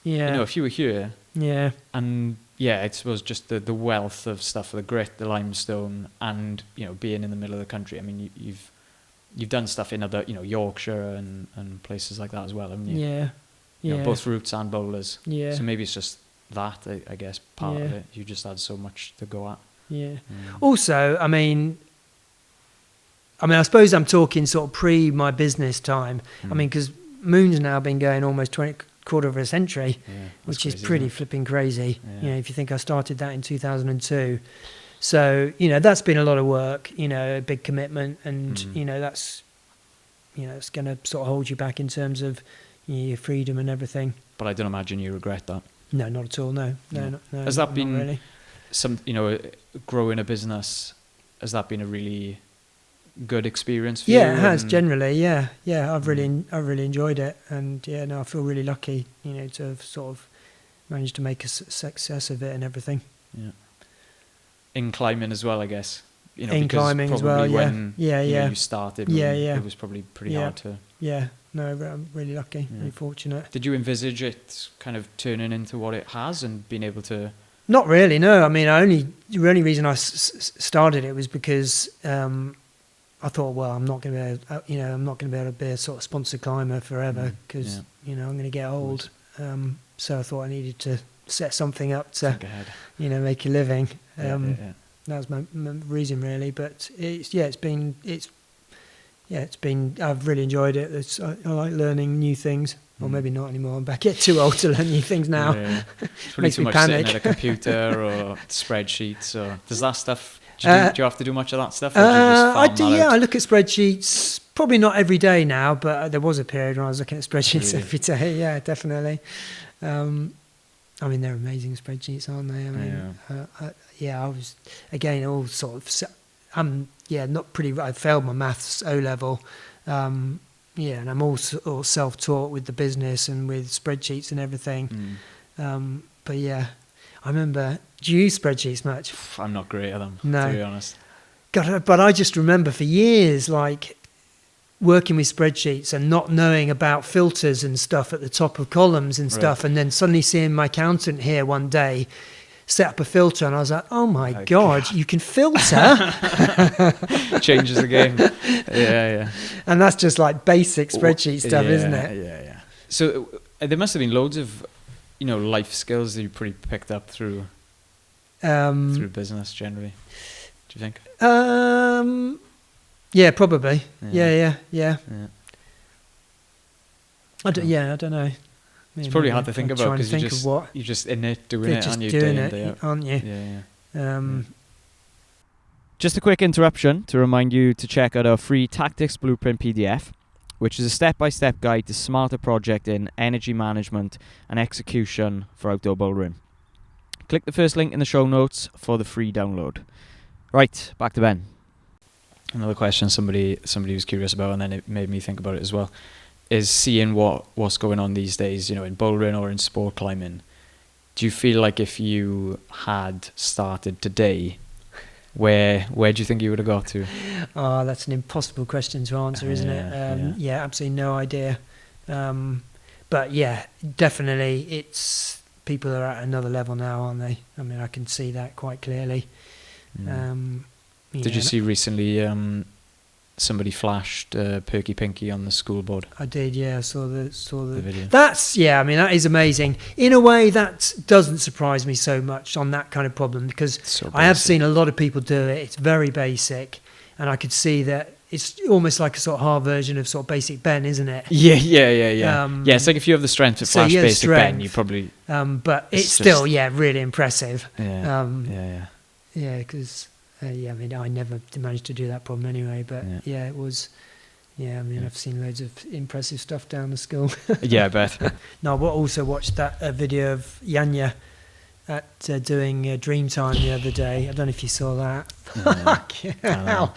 Yeah. If you were here. Yeah. And I suppose just the wealth of stuff, the grit, the limestone, and being in the middle of the country. I mean, you've done stuff in other, Yorkshire and places like that as well, haven't you? Yeah. Yeah. Both routes and boulders. Yeah. So maybe it's just that, I guess, part of it. You just had so much to go at. Yeah. Also, I mean, I suppose I'm talking sort of pre my business time. I mean, because Moon's now been going almost quarter of a century, which is pretty flipping crazy. Yeah. If you think I started that in 2002. So, that's been a lot of work, a big commitment, and, that's, it's going to sort of hold you back in terms of your freedom and everything. But I don't imagine you regret that. No, not at all. No. Has that been really? Some, growing a business, has that been a really good experience for you? Yeah, it has generally. Yeah. I've really enjoyed it, and I feel really lucky, to have sort of managed to make a success of it and everything. Yeah. In climbing as well, I guess. In climbing as well. When, you started. It was probably pretty hard to. Yeah. No, I'm really lucky, really fortunate. Did you envisage it kind of turning into what it has and being able to? Not really, no. I mean, the only reason I started it was because I thought, well, I'm not going to be able to be a sort of sponsored climber forever because I'm going to get old. So I thought I needed to set something up to make a living. That was my reason really. But I've really enjoyed it. I like learning new things. Or maybe not anymore. I'm back. Get too old to learn new things now. Yeah. Makes too me much panic. Sitting at a computer or spreadsheets. Or does that stuff? Do you have to do much of that stuff? Or do you just I do. Yeah, I look at spreadsheets. Probably not every day now, but there was a period when I was looking at spreadsheets every day. Yeah, definitely. I mean, they're amazing spreadsheets, aren't they? I mean, I was again all sort of. Not pretty. I failed my maths O level. And I'm all self-taught with the business and with spreadsheets and everything. But I remember, do you use spreadsheets much? I'm not great at them, no. to be honest. God, but I just remember for years, like, working with spreadsheets and not knowing about filters and stuff at the top of columns and stuff, and then suddenly seeing my accountant here one day set up a filter, and I was like, oh my God, you can filter. Changes the game. Yeah. And that's just like basic spreadsheet stuff, isn't it? Yeah. So there must have been loads of, life skills that you pretty picked up through business generally. Do you think? Yeah, probably. Yeah. I don't know. It's probably hard to think about because you're just in it doing it, just and you're doing day in, it, day out. aren't you? Yeah. Just a quick interruption to remind you to check out our free Tactics Blueprint PDF, which is a step-by-step guide to smarter projecting, energy management and execution for outdoor bouldering. Click the first link in the show notes for the free download. Right, back to Ben. Another question somebody was curious about, and then it made me think about it as well, is seeing what's going on these days, in bouldering or in sport climbing. Do you feel like if you had started today, where do you think you would have got to? Oh, that's an impossible question to answer, isn't it? Yeah, absolutely no idea. But yeah, definitely it's people are at another level now, aren't they? I mean, I can see that quite clearly. Did you see recently somebody flashed Perky Pinky on the school board? I did, yeah. I saw the video. I mean, that is amazing. In a way, that doesn't surprise me so much on that kind of problem, because I have seen a lot of people do it. It's very basic, and I could see that it's almost like a sort of hard version of sort of basic Ben, isn't it? Yeah. Yeah, it's like if you have the strength to flash basic Ben, you probably... but it's still, really impressive. Yeah, because... I mean, I never managed to do that problem anyway, but it was, I mean, I've seen loads of impressive stuff down the school. Yeah, I bet. No, I also watched that video of Janja at doing Dreamtime the other day. I don't know if you saw that. Fucking hell.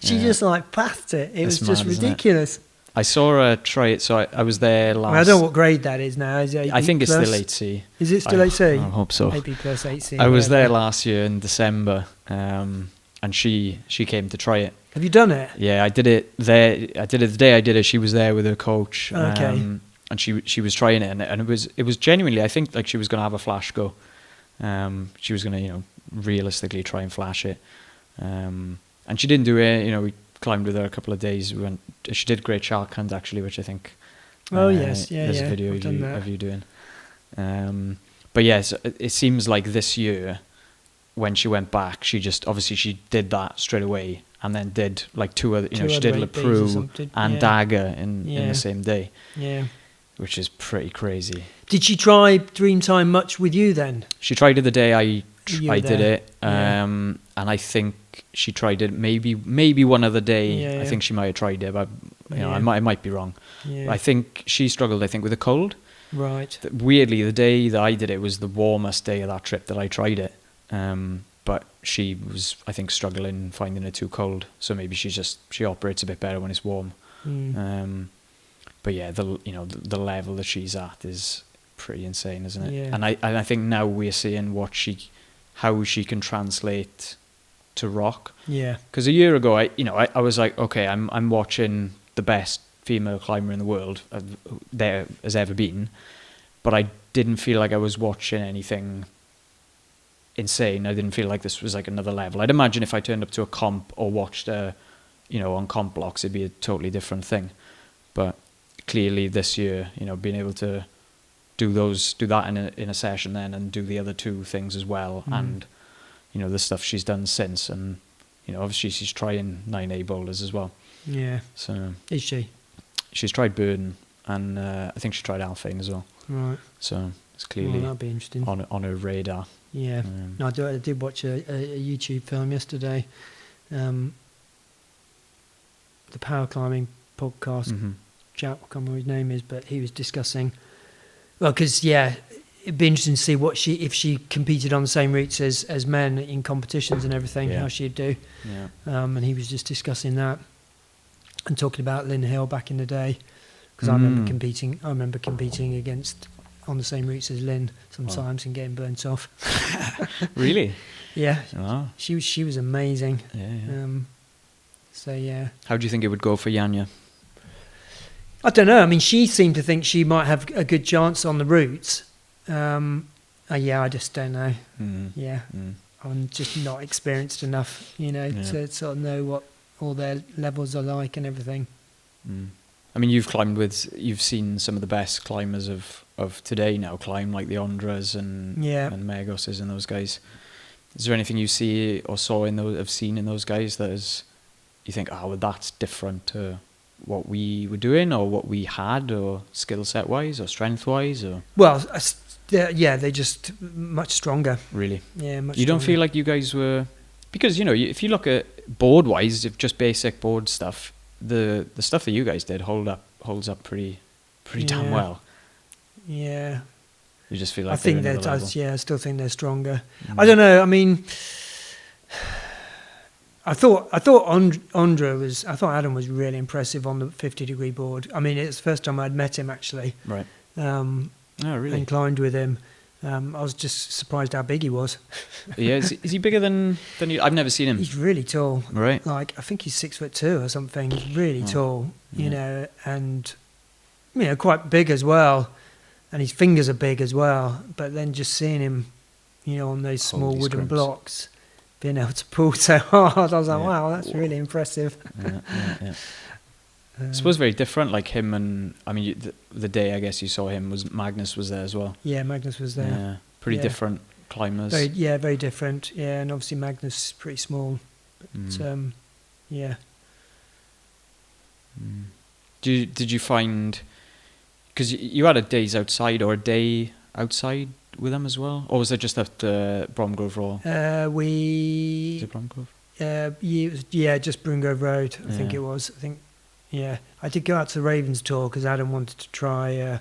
She just pathed it. It was just ridiculous. I saw her try it, so I was there last... I don't know what grade that is now. Is it I think it's still 8C. Is it still 8C? I hope so. 8B plus 8C. I was there last year in December, and she came to try it. Have you done it? Yeah, I did it there. I did it the day I did it. She was there with her coach, okay. And she was trying it, and it was genuinely, I think, like she was going to have a flash go. She was going to, realistically try and flash it, and she didn't do it. We climbed with her a couple of days. She did Great Shark Hunt actually, which I think there's a video of you doing. But yes, it seems like this year when she went back, she did that straight away, and then did like two other, she did Le Preux and Dagger in the same day. Yeah, which is pretty crazy. Did she try Dreamtime much with you then? She tried it the day I did it, and I think she tried it maybe one other day. I think she might have tried it, but I might be wrong. I think she struggled with the cold. Right. Weirdly, the day that I did it was the warmest day of that trip that I tried it. But she was, I think, struggling finding it too cold. So maybe she operates a bit better when it's warm. But yeah, the level that she's at is pretty insane, isn't it? Yeah. And I think now we're seeing how she can translate to rock. Yeah. Because a year ago, I was like, okay, I'm watching the best female climber in the world there has ever been, but I didn't feel like I was watching anything insane. I didn't feel like this was like another level. I'd imagine if I turned up to a comp or watched on comp blocks, it'd be a totally different thing. But clearly this year, being able to do that in a session then, and do the other two things as well, and the stuff she's done since, and obviously she's trying 9A boulders as well. Yeah. So is she? She's tried Burden, and I think she tried Alphane as well. Right. So it's clearly that'd be interesting on her radar. Yeah. No, I did watch a YouTube film yesterday. The power climbing podcast. Chap, I can't remember what his name is, but he was discussing. Well, because it'd be interesting to see if she competed on the same routes as men in competitions and everything, how she'd do. Yeah. And he was just discussing that and talking about Lynn Hill back in the day, because I remember competing against on the same routes as Lynn sometimes and getting burnt off. Really? Yeah. Oh. She was amazing. Yeah. So yeah. How do you think it would go for Janja? I don't know. I mean, she seemed to think she might have a good chance on the routes. I just don't know. Yeah. I'm just not experienced enough, to sort of know what all their levels are like and everything. I mean, you've seen some of the best climbers of today now climb, like the Ondras and Megoses and those guys. Is there anything you see or saw have seen in those guys that you think, well, that's different to what we were doing or what we had, or skill set wise or strength wise, or Well, they're just much stronger. really? Yeah, much. You don't stronger. feel like you guys were, because if you look at board wise, if just basic board stuff, the stuff that you guys did holds up pretty damn Yeah. well. Yeah. You just feel like I think they're that another level. I still think they're stronger. Mm. I don't know. I mean, I thought Adam was really impressive on the 50-degree board. I mean, it's the first time I'd met him actually. Right. Oh, really? And climbed with him. I was just surprised how big he was. Yeah. Is he bigger than you? I've never seen him. He's really tall. Right. Like, I think he's 6'2" or something. He's really tall, you Yeah. know, and quite big as well. And his fingers are big as well. But then just seeing him, on those small Holy wooden scrimps. blocks, being able to pull so hard, I was like, Yeah. wow, that's really impressive. Yeah. I suppose very different, like him and, I mean, the day I guess you saw him was Magnus was there as well. Yeah, Magnus was there. Yeah, pretty Yeah. different climbers. Very different. Yeah, and obviously Magnus is pretty small. But, yeah. Did you find, because you had a days outside or a day outside with them as well, or was it just at the Bromgrove Roll? Is it Bromgrove? Just Broomgrove Road, I think Yeah. it was. Yeah. I did go out to the Ravens tour because Adam wanted to try.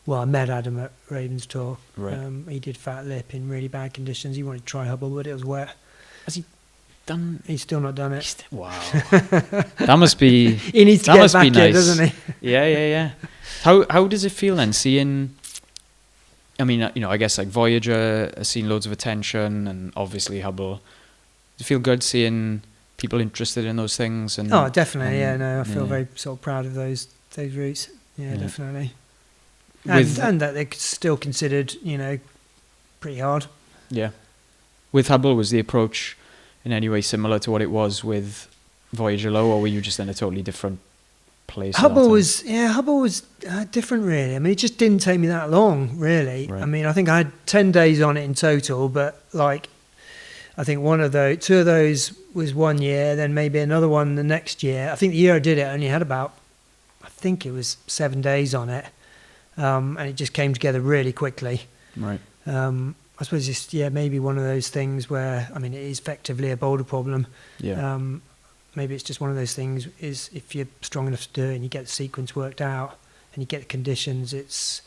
I met Adam at Ravens tour. Right. He did Fat Lip in really bad conditions. He wanted to try Hubble, but it was wet. Has he done? He's still not done it. Wow. That must be. He needs to That get must back be in, nice. doesn't he? Yeah. How does it feel then seeing? I mean, I guess like Voyager has seen loads of attention, and obviously Hubble. Does it feel good seeing people interested in those things? And Oh, definitely. I feel yeah. very sort of proud of those routes. Yeah, Yeah. definitely. With- And that they're still considered, pretty hard. Yeah. With Hubble, was the approach in any way similar to what it was with Voyager Low, or were you just in a totally different place? at that Hubble time? was different, really. I mean, it just didn't take me that long, really. Right. I mean, I think I had 10 days on it in total, but like, I think two of those was 1 year, then maybe another one the next year. I think the year I did it, I only had about, I think it was 7 days on it, and it just came together really quickly. Right. I suppose it's maybe one of those things where, I mean, it is effectively a boulder problem. Yeah. Maybe it's just one of those things is if you're strong enough to do it and you get the sequence worked out and you get the conditions, it's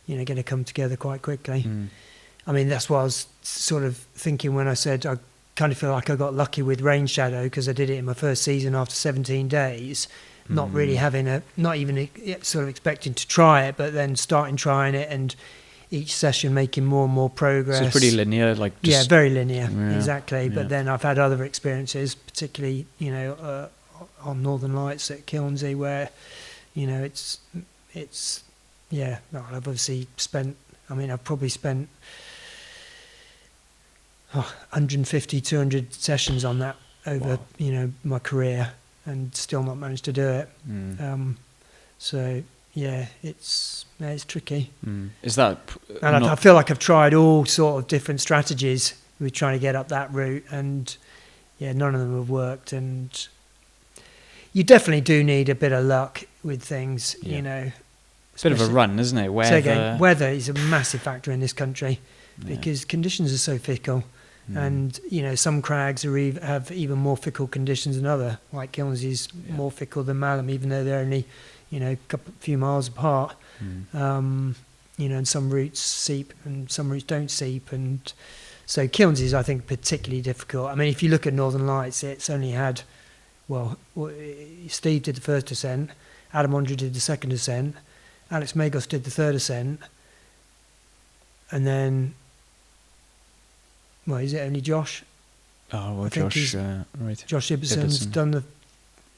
going to come together quite quickly. I mean, that's what I was sort of thinking when I said I kind of feel like I got lucky with Rainshadow because I did it in my first season after 17 days, not really not even sort of expecting to try it, but then trying it and each session making more and more progress. So it's pretty linear, like just, very linear, Yeah, exactly. yeah. But then I've had other experiences, particularly on Northern Lights at Kilnsey, where it's I've obviously spent. I mean, I've probably spent 150, 200 sessions on that over my career, and still not managed to do it. So yeah, it's tricky. Is that? And I feel like I've tried all sort of different strategies with trying to get up that route, and none of them have worked. And you definitely do need a bit of luck with things, It's a bit of a run, isn't it? Weather is a massive factor in this country because conditions are so fickle. And some crags have even more fickle conditions than other. Like Kilnsey's more fickle than Malham, even though they're only few miles apart. And some routes seep and some routes don't seep, and so Kilnsey's I think particularly difficult. I mean, if you look at Northern Lights, it's only had Steve did the first descent, Adam Ondra did the second descent, Alex Magos did the third ascent, and then is it only Josh? Oh, well, I think Josh, right. Josh Ibbotsson's done the.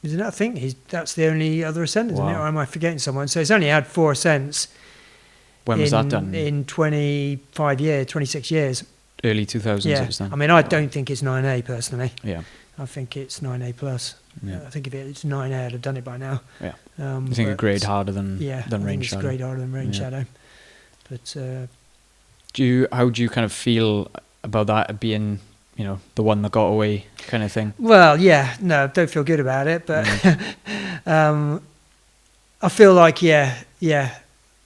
Isn't it? I think that's the only other ascent, isn't it? Or am I forgetting someone? So it's only had 4 ascents. When was that done? In 26 years. Early 2000s it was done. I mean, I don't think it's 9A personally. Yeah. I think it's 9A plus. Yeah. I think if it's 9A, I'd have done it by now. Yeah. You think a grade harder than I think Rainshadow? it's a grade harder than Rainshadow. But how do you kind of feel about that being the one that got away kind of thing? Well, yeah, no, don't feel good about it, but I feel like,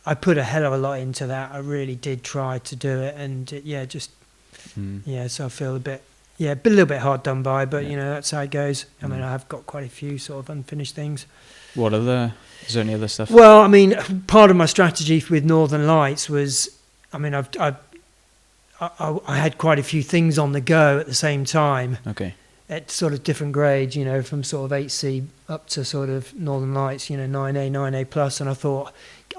I put a hell of a lot into that. I really did try to do it, and so I feel a little bit hard done by, but that's how it goes. I mean, I've got quite a few sort of unfinished things. Is there any other stuff? Well, I mean, part of my strategy with Northern Lights was, I mean, I had quite a few things on the go at the same time. Okay. At sort of different grades, from sort of 8C up to sort of Northern Lights, 9A, 9A plus, and I thought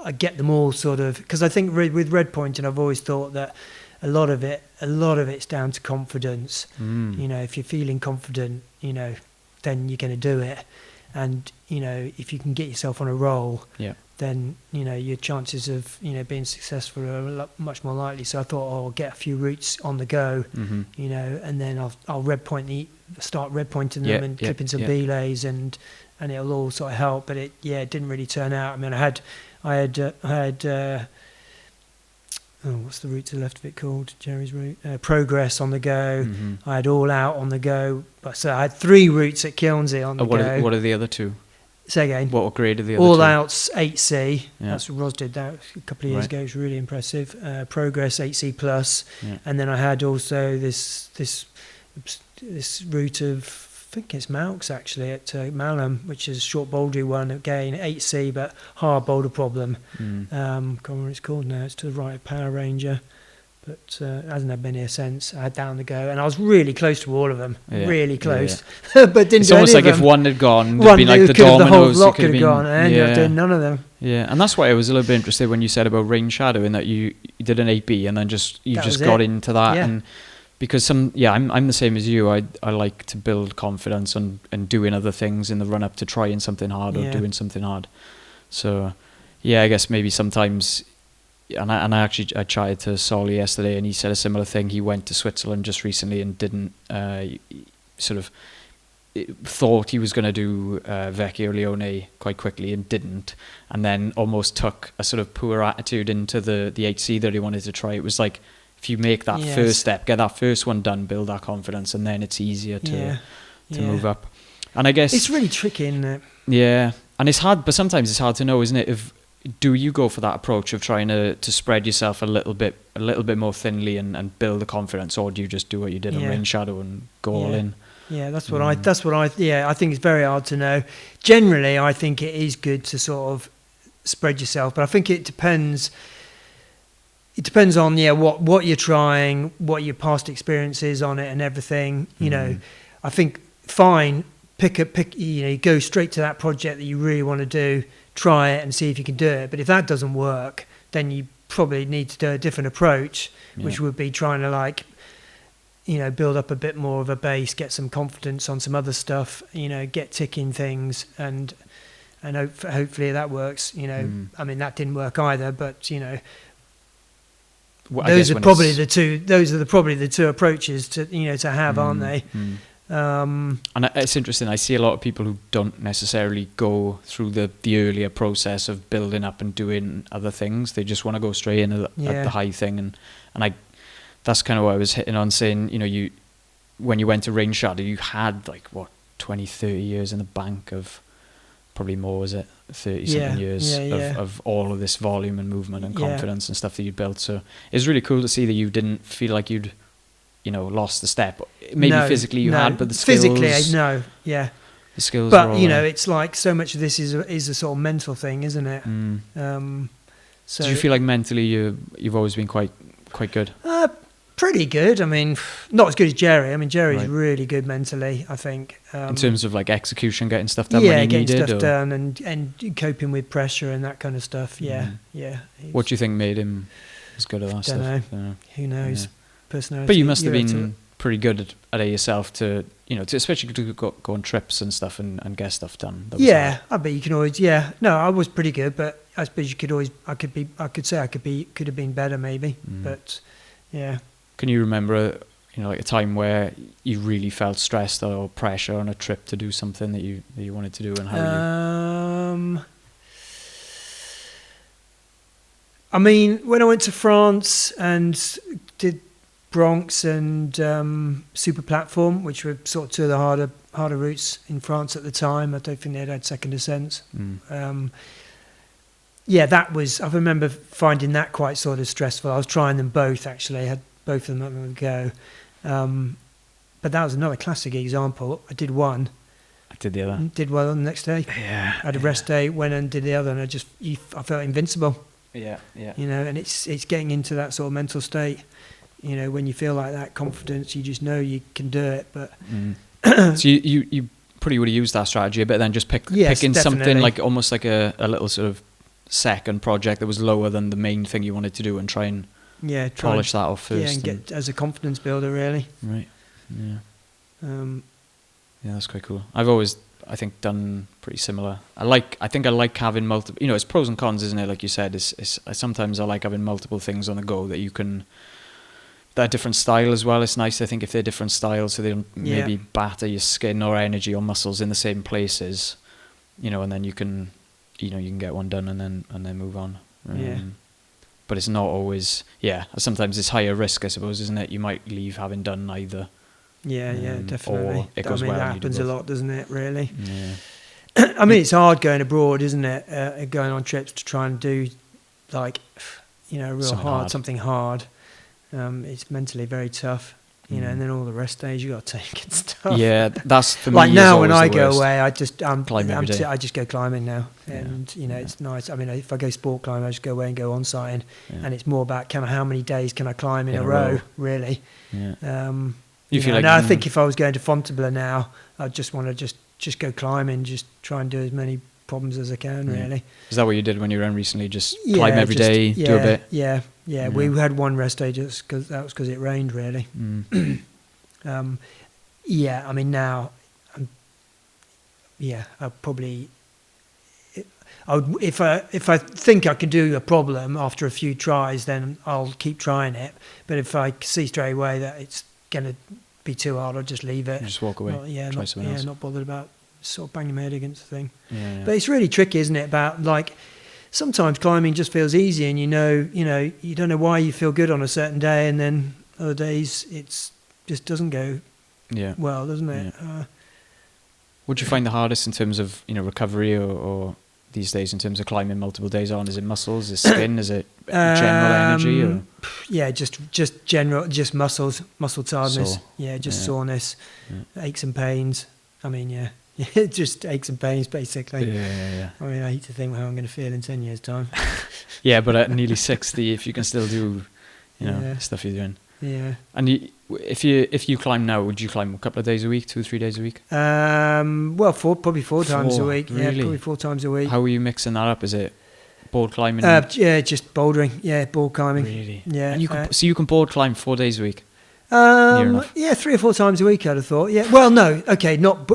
I'd get them all sort of, because I think with red pointing, I've always thought that a lot of it's down to confidence. If you're feeling confident, then you're going to do it, and if you can get yourself on a roll, then your chances of being successful are much more likely. So I thought, I'll get a few routes on the go, and then I'll start red pointing them and clipping some belays, and it'll all sort of help. But it didn't really turn out. I mean, I had what's the route to the left of it called? Jerry's route. Progress on the go. I had All Out on the go. So I had 3 routes at Kilnsey on the go. What are the other 2? Say again. What grade are the other All 2? Out's 8C. That's what Ros did that a couple of years ago. It was really impressive. Progress 8C plus, and then I had also this route of, I think it's Malks actually at Malham, which is a short bouldery one, again 8C but hard boulder problem. Can't remember what it's called now. It's to the right of Power Ranger, but it hasn't been here since. I had down the go, and I was really close to all of them, really close, but didn't it's do almost any like of if them. one had gone, it'd be like the The whole dominoes. lot could have gone, and I ended up doing none of them. Yeah, and that's why I was a little bit interested when you said about Rainshadow, in that you did an 8B and then you just got into that. And because I'm the same as you. I like to build confidence and doing other things in the run up to trying something hard or doing something hard. So I guess maybe sometimes, and I chatted to Solly yesterday, and he said a similar thing. He went to Switzerland just recently and didn't sort of thought he was going to do Vecchio Leone quite quickly and didn't, and then almost took a sort of poor attitude into the 8C that he wanted to try. It was like, if you make that first step, get that first one done, build that confidence, and then it's easier to move up. And I guess it's really tricky, isn't it? Yeah, and it's hard, but sometimes it's hard to know, isn't it? Do you go for that approach of trying to spread yourself a little bit more thinly and build the confidence, or do you just do what you did on Rainshadow and go all in? Yeah, that's what I think it's very hard to know. Generally, I think it is good to sort of spread yourself, but I think it depends. It depends on what you're trying, what your past experience is on it, and everything. I think pick. Go straight to that project that you really want to do. Try it and see if you can do it. But if that doesn't work, then you probably need to do a different approach, which would be trying to build up a bit more of a base, get some confidence on some other stuff. Get ticking things, and hopefully that works. I mean, that didn't work either, but those are probably the two. Those are probably the two approaches to to have, aren't they? And it's interesting. I see a lot of people who don't necessarily go through the earlier process of building up and doing other things. They just want to go straight in at the high thing, and that's kind of what I was hitting on, saying when you went to Rainshadow, you had 20, 30 years in the bank of. Probably more, was it 30-something years of all of this volume and movement and confidence and stuff that you built. So it's really cool to see that you didn't feel like you'd, lost the step. Maybe physically you had, but the skills... Physically, no, the skills but, were all it's like so much of this is a sort of mental thing, isn't it? So do you feel like mentally you've always been quite good? Pretty good. I mean, not as good as Jerry. I mean, Jerry's really good mentally, I think. In terms of execution, getting stuff done when you needed? Yeah, getting stuff done and coping with pressure and that kind of stuff. Yeah. What do you think made him as good at that stuff? Don't know. Who knows? Yeah. Personality. But you must have been pretty good at it yourself to especially to go on trips and stuff and get stuff done. I bet you can always. Yeah. No, I was pretty good, but I suppose you could always. Could have been better maybe, but yeah. Can you remember, a time where you really felt stressed or pressure on a trip to do something that you wanted to do, and how I mean, when I went to France and did Bronx and Super Platform, which were sort of two of the harder routes in France at the time. I don't think they'd had second ascents. That was, I remember finding that quite sort of stressful. I was trying them both, actually. I had both of them at the go. But that was another classic example. I did one. I did the other. Did one on the next day. Yeah. I had a rest day, went and did the other, and I felt invincible. Yeah. And it's getting into that sort of mental state. When you feel like that confidence, you just know you can do it. But so you probably would have used that strategy a bit, then just picking definitely. something like almost like a little sort of second project that was lower than the main thing you wanted to do, and try and polish that off first. Yeah, and get as a confidence builder, really. Right. Yeah. Yeah, that's quite cool. I've always, I think, done pretty similar. I think I like having multiple. It's pros and cons, isn't it? Like you said, it's sometimes I like having multiple things on the go that you can. That different style as well. It's nice, I think, if they're different styles, so they don't maybe batter your skin or energy or muscles in the same places. And then you can get one done and then move on. But it's not always. Yeah, sometimes it's higher risk, I suppose, isn't it? You might leave having done neither. Yeah, definitely. Or it goes well. That happens a lot, doesn't it? Really. Yeah. I mean, it's hard going abroad, isn't it? Going on trips to try and do, something hard. It's mentally very tough, and then all the rest days you got to take and stuff. Yeah, that's for me. Like now, when I go away, I just I just go climbing now, and it's nice. I mean, if I go sport climbing, I just go away and go on site, and it's more about how many days can I climb in a row, really. Yeah. I think if I was going to Fontainebleau now, I'd just want to just go climbing, just try and do as many problems as I can, really. Is that what you did when you ran recently? Just climb every day, do a bit? Yeah. We had one rest day just because it rained, really. I mean, now, I'll probably. If I think I can do a problem after a few tries, then I'll keep trying it. But if I see straight away that it's going to be too hard, I'll just leave it. Just walk away. Try something else. Not bothered about sort of banging my head against the thing. Yeah. But it's really tricky, isn't it? About sometimes climbing just feels easy, and you don't know why you feel good on a certain day, and then other days it's just doesn't go well, doesn't it? Yeah. What do you find the hardest in terms of recovery or these days in terms of climbing multiple days on? Is it muscles? Is it skin? Is it general energy? Or? Yeah, just general, just muscle tiredness. Soreness, aches and pains. I mean, just aches and pains, basically. Yeah. I mean, I hate to think how I'm going to feel in 10 years' time. Yeah, but at nearly 60, if you can still do, stuff you're doing. Yeah. And if you climb now, would you climb a couple of days a week, 2-3 days a week? Probably four times a week. Really? Yeah, probably 4 times a week. How are you mixing that up? Is it board climbing? Just bouldering. Yeah, board climbing. Really? Yeah. And you can board climb 4 days a week. Near enough. Yeah, 3 or 4 times a week, I'd have thought. Yeah. Well, no. Okay. Not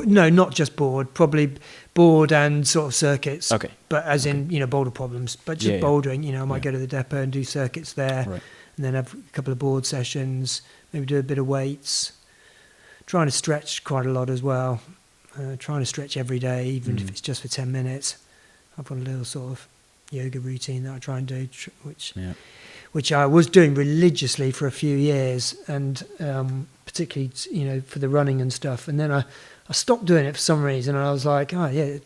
just board. Probably board and sort of circuits. Okay. But as in, boulder problems. But just bouldering. I might go to the depot and do circuits there. Right. And then have a couple of board sessions, maybe do a bit of weights, trying to stretch quite a lot as well, trying to stretch every day, even if it's just for 10 minutes. I've got a little sort of yoga routine that I try and do, which I was doing religiously for a few years, and particularly, for the running and stuff. And then I stopped doing it for some reason, and I was like, I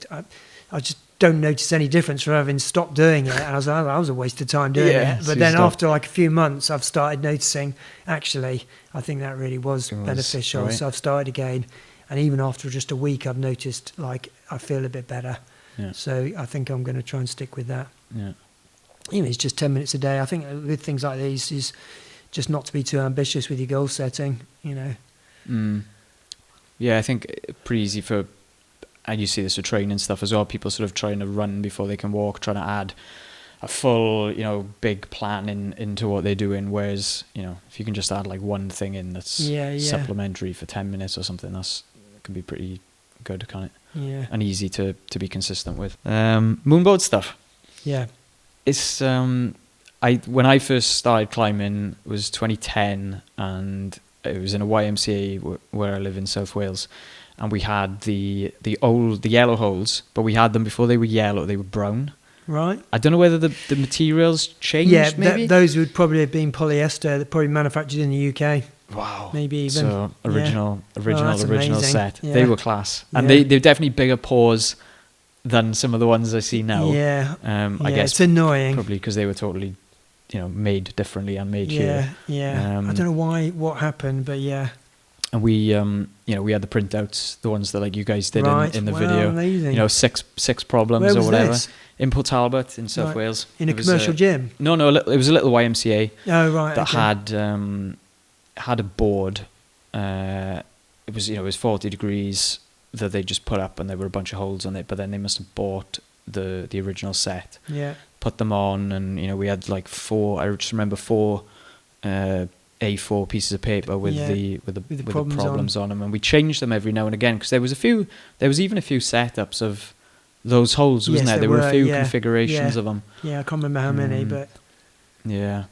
just don't notice any difference from having stopped doing it. And I was like, that was a waste of time doing it. But then after a few months, I've started noticing, actually, I think that really was beneficial. Right. So I've started again. And even after just a week, I've noticed, I feel a bit better. Yeah. So I think I'm going to try and stick with that. Yeah. Even if it's just 10 minutes a day. I think with things like these is just not to be too ambitious with your goal setting, Yeah, I think pretty easy for... And you see this with training stuff as well. People sort of trying to run before they can walk, trying to add a full, big plan into what they're doing. Whereas, if you can just add one thing in that's supplementary for 10 minutes or something, can be pretty good, can't it? Yeah. And easy to be consistent with. Moonboard stuff. Yeah. It's when I first started climbing, it was 2010, and it was in a YMCA where I live in South Wales. And we had the yellow holes, but we had them before they were yellow, they were brown. Right. I don't know whether the materials changed. Yeah, maybe those would probably have been polyester. They're probably manufactured in the UK. wow. Maybe even. So original that's amazing. set. Yeah. They were class, and Yeah. they're definitely bigger paws than some of the ones I see now. Yeah. I guess it's annoying. probably because they were totally, made differently and made here. Yeah. I don't know what happened, but yeah. And we, we had the printouts, the ones that like you guys did Right. in the Wow, video. amazing. Six problems Where or was whatever. this? In Port Talbot in South Right. Wales. In a It was commercial gym? No, it was a little YMCA Oh, right. that okay. had a board. It was 40 degrees that they just put up, and there were a bunch of holes on it. But then they must have bought the original set, Yeah. put them on, and we had like four. I just remember four A4 pieces of paper with Yeah, the problems problems on them, and we changed them every now and again because there was even a few setups of those holes, wasn't Yes, there? There were a few yeah, configurations yeah. of them. Yeah, I can't remember how many, but Yeah.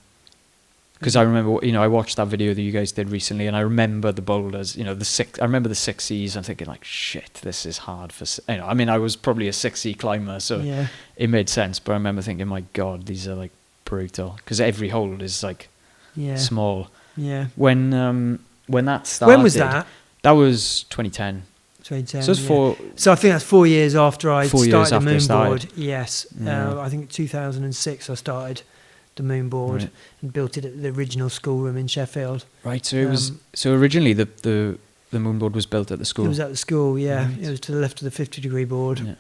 Because I remember, I watched that video that you guys did recently, and I remember the boulders, I remember the 6Cs. I'm thinking like, shit, this is hard for, I was probably a 6C climber, so yeah. it made sense. But I remember thinking, my God, these are like brutal, because every hole is like Yeah. small. Yeah. When that started. When was that? That was 2010. 2010. So it's So I think that's 4 years after I 4 years started the after I Moonboard. started. Yes. Yeah. I think 2006 I started the Moonboard Right. and built it at the original schoolroom in Sheffield. Right, so it was originally the Moonboard was built at the school. It was at the school, yeah. Right. It was to the left of the 50-degree board. Yeah.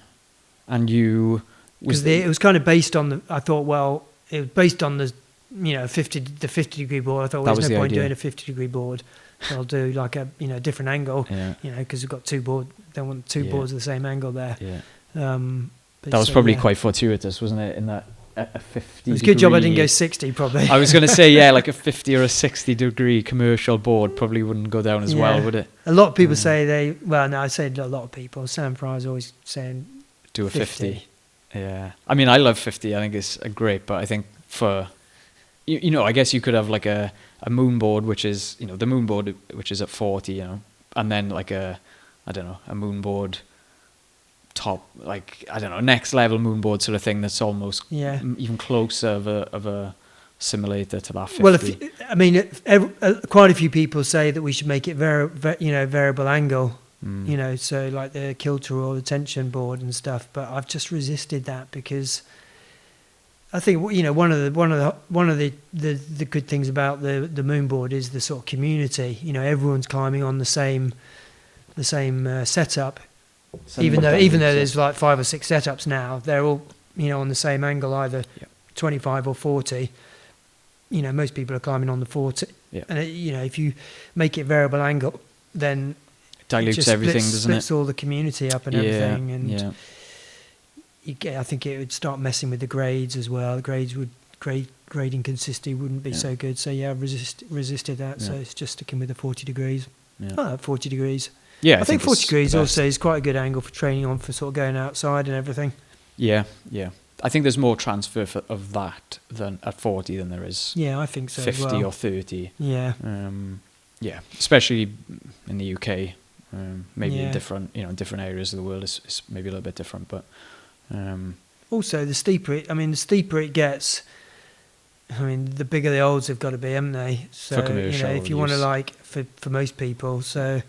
And you Because it was kind of based on it was based on the 50-degree board. I thought, That there's was no the point idea. doing a 50-degree board. So I'll do like a different angle, Yeah. because we've got two boards. Don't want two Yeah. boards at the same angle there. Yeah. But That was so, probably yeah. quite fortuitous, wasn't it? In that a 50. It was a good job I didn't go 60, probably. I was going to say, yeah, like a 50 or a 60-degree commercial board probably wouldn't go down as well, Yeah. would it? A lot of people say I say a lot of people. Sam Fry's always saying Do a 50. Yeah. I mean, I love 50. I think it's great, but I think for, I guess you could have like a Moonboard, which is, the Moonboard, which is at 40, and then like a Moonboard top, like, I don't know, next level Moonboard sort of thing that's almost Yeah. even closer of a simulator to that 50. Well, quite a few people say that we should make it variable angle. So like the kilter or the tension board and stuff. But I've just resisted that because I think one of the good things about the Moonboard is the sort of community. Everyone's climbing on the same setup. Even though there's like 5 or 6 setups now, they're all on the same angle, either 25 or 40. Most people are climbing on the 40. Yeah. And if you make it variable angle, then dilutes it just everything, doesn't splits it? all the community up and everything, and yeah. I think it would start messing with the grades as well. The grading consistency wouldn't be so good. So I've resisted that. So it's just sticking with the 40 degrees. Yeah. 40 degrees. Yeah, I think 40 it's degrees the also best. is quite a good angle for training on, for sort of going outside and everything. Yeah. I think there's more transfer of that than at 40 than there is Yeah, I think so 50 as well. or 30. Yeah. Especially in the UK. Maybe in Yeah. different areas of the world, it's maybe a little bit different, but Also, the steeper it gets, the bigger the olds have got to be, haven't they? So, For commercial if you want to use. for most people, so,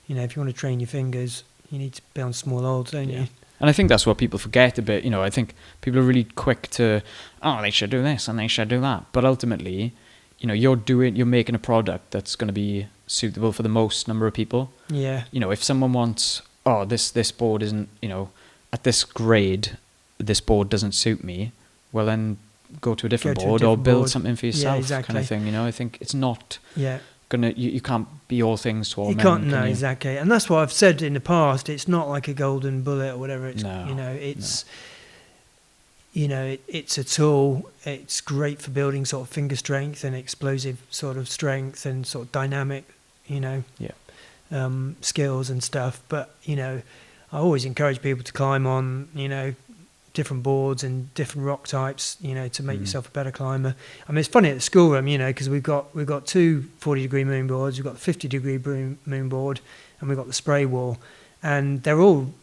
if you want to train your fingers, you need to be on small olds, don't you? And I think that's what people forget a bit. I think people are really quick to, they should do this and they should do that. But ultimately, you're making a product that's going to be suitable for the most number of people. Yeah. If someone wants, this board isn't, at this grade, this board doesn't suit me, well then go to a different board or build something for yourself, exactly. kind of thing. I think it's not Yeah. gonna. You can't be all things to all You men. can't, can no, you? exactly. And that's what I've said in the past. It's not like a golden bullet or whatever. It's, No, it's, it's a tool. It's great for building sort of finger strength and explosive sort of strength and sort of dynamic, skills and stuff. But, I always encourage people to climb on, different boards and different rock types, to make yourself a better climber. It's funny at the schoolroom, because we've got 2 40-degree moonboards, we've got the 50-degree moonboard, and we've got the Spraywall, and they're all,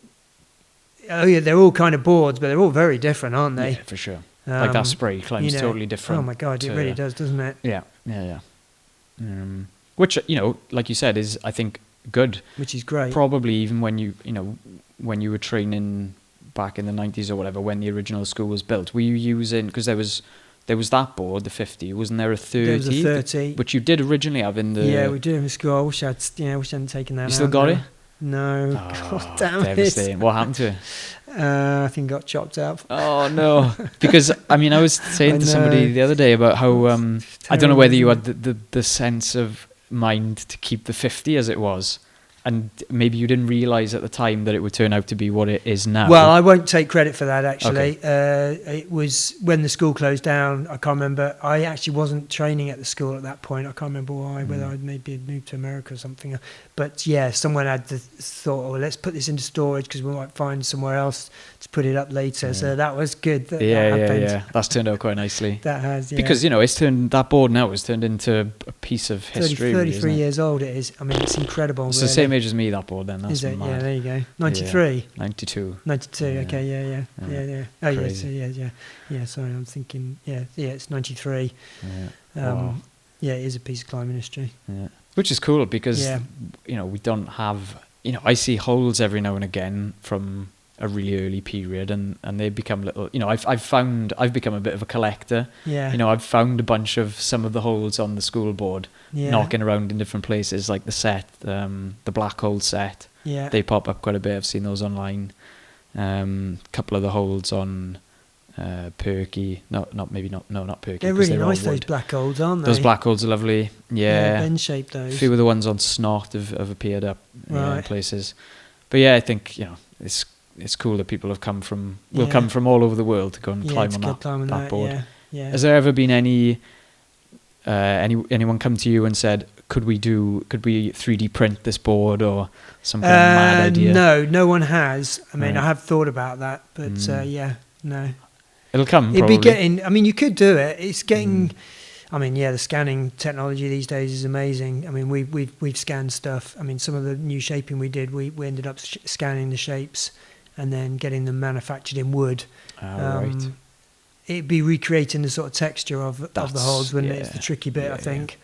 Oh yeah, they're all kind of boards, but they're all very different, aren't they? Yeah, for sure. Like that spray climb's totally different. Oh my God, it really does, doesn't it? Yeah. Which, like you said, is, I think, good. Which is great. Probably even when when you were training back in the 90s or whatever, when the original school was built, were you using, because there was that board, the 50, wasn't there a 30? There was a 30. Which you did originally have in the... Yeah, we did in school. I wish I hadn't taken that out. You still got it? No. Oh, God damn devastating. it. What happened to it? I think it got chopped up. Oh, no. Because, I was saying to somebody the other day about how... I don't know whether you had the sense of mind to keep the 50 as it was. And maybe you didn't realise at the time that it would turn out to be what it is now. Well, I won't take credit for that, actually. Okay. It was when the school closed down. I can't remember. I actually wasn't training at the school at that point. I can't remember why, whether I'd maybe moved to America or something. But yeah, someone had the thought, oh, let's put this into storage because we might find somewhere else to put it up later. Yeah. So that was good. That happened. Yeah. That's turned out quite nicely. That has, yeah. Because, that board now has turned into a piece of history. 33 really, years old it is. It's incredible. It's really. the same age as me, that board then. That's is it? mad. Yeah, there you go. 93? Yeah. 92. 92, yeah. Okay, yeah. Oh, Crazy. yeah. Yeah, sorry, I'm thinking, it's 93. Yeah. Wow. Yeah, it is a piece of climbing history. Yeah. Which is cool because, we don't have, I see holes every now and again from a really early period and they become little, I've become a bit of a collector. Yeah. I've found a bunch of some of the holes on the school board knocking around in different places, like the set, the black hole set. Yeah. They pop up quite a bit. I've seen those online. Couple of the holes on Perky. Not Perky. They're really nice, those black holes, aren't they? Those black holes are lovely. Yeah. Ben-shaped those. A few of the ones on Snot have appeared up in places. But yeah, I think, it's cool that people have come from all over the world to go and climb on that board. Yeah. Has there ever been anyone come to you and said, could we 3D print this board or some kind of mad idea? No one has. I have thought about that, but no. It'll come. It'd probably. be getting. You could do it. It's getting. The scanning technology these days is amazing. We've scanned stuff. Some of the new shaping we did, we ended up scanning the shapes and then getting them manufactured in wood. Right. It'd be recreating the sort of texture of the holes, wouldn't it? It's the tricky bit, I think.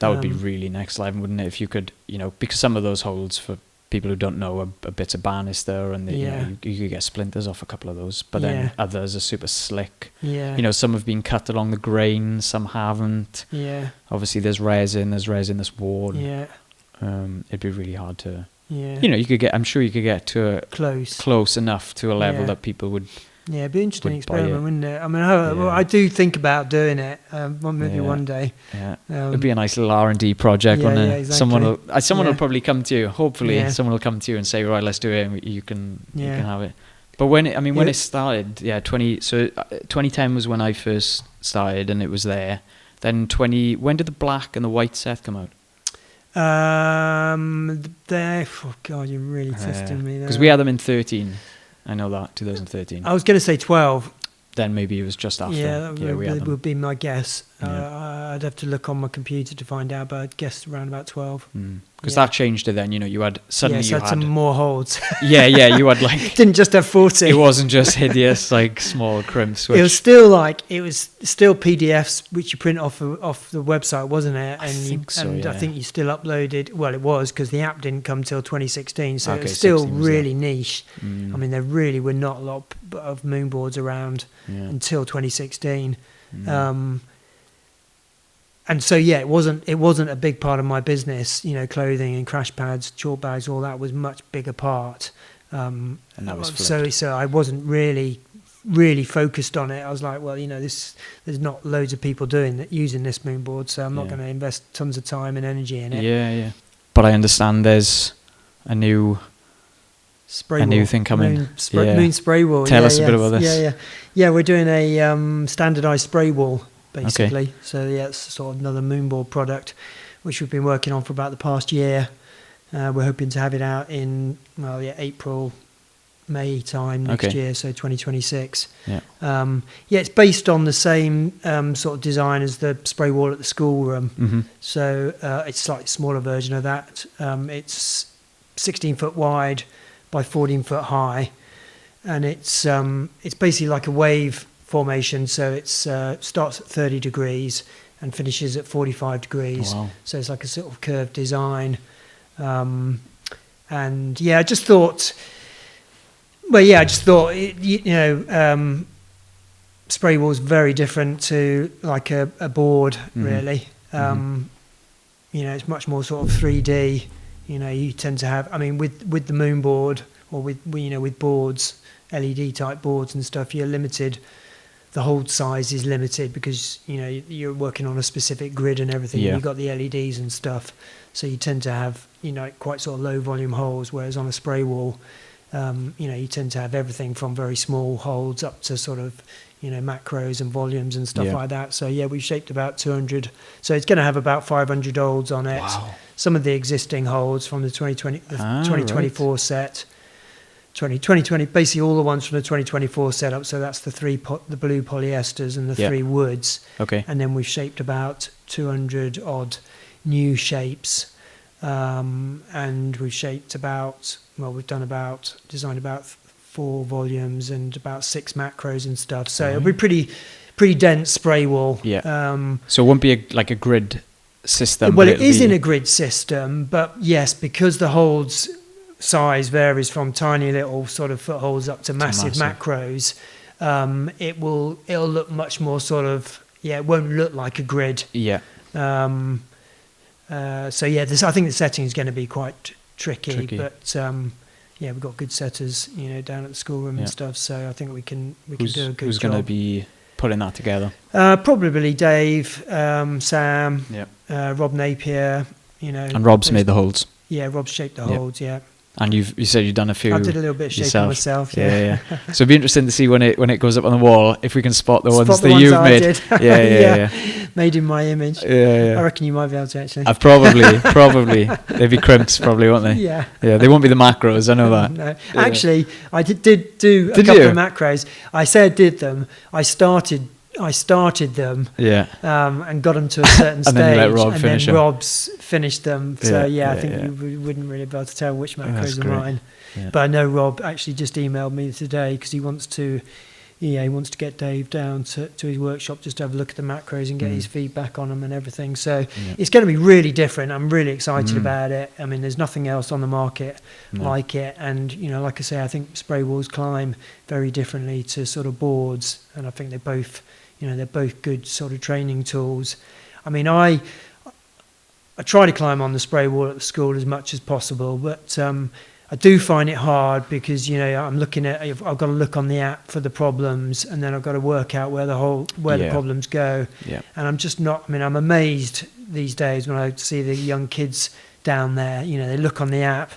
That would be really next level, wouldn't it? If you could, because some of those holes, for people who don't know, are a bit of banister and you could get splinters off a couple of those. But then others are super slick. Yeah. Some have been cut along the grain, some haven't. Yeah. Obviously, there's resin that's worn. Yeah. It'd be really hard to. Yeah. I'm sure you could get to close enough to a level that people would. Yeah, it'd be an interesting experiment, wouldn't it? I do think about doing it. Maybe one day. Yeah, it'd be a nice little R&D project, wouldn't it? Yeah, exactly. Someone will probably come to you. Hopefully, someone will come to you and say, "Right, let's do it." And you can have it. But when it started, 2010 was when I first started, and it was there. Then when did the black and the white set come out? Oh God, you're really testing me there. Because we had them in 13. I know that, 2013. I was going to say 12. Then maybe it was just after. Yeah, that would be my guess. I'd have to look on my computer to find out, but I'd guess around about 12. Because that changed it then, you had suddenly you had some more holds. you had didn't just have 40. It wasn't just hideous small crimps. It was still PDFs which you print off the website, wasn't it? And I think you still uploaded. Well, it was because the app didn't come till 2016, so it was still really niche. There really were not a lot of moonboards around until 2016. And so it wasn't a big part of my business. Clothing and crash pads, chalk bags, all that was much bigger part. And that was so I wasn't really focused on it. I was like, well, there's not loads of people using this moonboard, so I'm not going to invest tons of time and energy in it. Yeah. But I understand there's a new thing coming. Moon Spraywall. Tell us a bit about this. Yeah. We're doing a standardized Spraywall, basically. Okay. So it's sort of another moonboard product, which we've been working on for about the past year. We're hoping to have it out in April, May time next year, so 2026. Yeah. It's based on the same sort of design as the Spraywall at the schoolroom. Mm-hmm. So it's a slightly smaller version of that. It's 16 foot wide by 14 foot high. and it's basically like a wave formation. So it starts at 30 degrees and finishes at 45 degrees. Wow. So it's like a sort of curved design. And yeah, I just thought, Spraywall is very different to like a board, really. It's much more sort of 3D. You tend to have, with the Moonboard or with boards, LED type boards and stuff, you're limited. The hold size is limited because you're working on a specific grid and everything. Yeah. You've got the LEDs and stuff, so you tend to have quite sort of low volume holes. Whereas on a Spraywall, you tend to have everything from very small holds up to sort of macros and volumes and stuff like that. So yeah, we've shaped about 200. So it's going to have about 500 holds on it. Wow. Some of the existing holds from the 2024 set. 2020, basically all the ones from the 2024 setup. So that's the blue polyesters and the 3 woods. Okay. And then we've shaped about 200 odd new shapes. And we've shaped designed about 4 volumes and about 6 macros and stuff. So it'll be pretty dense Spraywall. Yeah. So it won't be like a grid system. Well, it is in a grid system, but yes, because the holds size varies from tiny little sort of footholds up to massive macros, it'll look much more sort of, it won't look like a grid. Yeah. So yeah, I think the setting is going to be quite tricky. But we've got good setters, down at the schoolroom and stuff. So I think we can do a good job. Who's going to be putting that together? Probably Dave, Sam, Rob Napier. And Rob's made the holds. Yeah, Rob's shaped the holds. Yeah. And you said you've done a few. I did a little bit of shaping myself. Yeah. So it'd be interesting to see when it goes up on the wall if we can spot the ones that you've I made. did. Yeah. Made in my image. Yeah. I reckon you might be able to actually. I've probably. They'd be crimps, probably, won't they? Yeah. Yeah, they won't be the macros. I know that. No, Yeah. actually, I did do a couple of macros. I said did them. I started them. Yeah. And got them to a certain stage. And then you let Rob finish them. Rob's finished them. So I think you wouldn't really be able to tell which macros are mine. Yeah. But I know Rob actually just emailed me today because he wants to get Dave down to his workshop just to have a look at the macros and get his feedback on them and everything. So it's going to be really different. I'm really excited about it. I mean, there's nothing else on the market like it. And, like I say, I think Spraywalls climb very differently to sort of boards. And I think they're both good sort of training tools. I mean, I try to climb on the Spraywall at the school as much as possible, but I do find it hard because I've got to look on the app for the problems, and then I've got to work out where the problems go. Yeah. And I'm just not. I mean, I'm amazed these days when I see the young kids down there. They look on the app,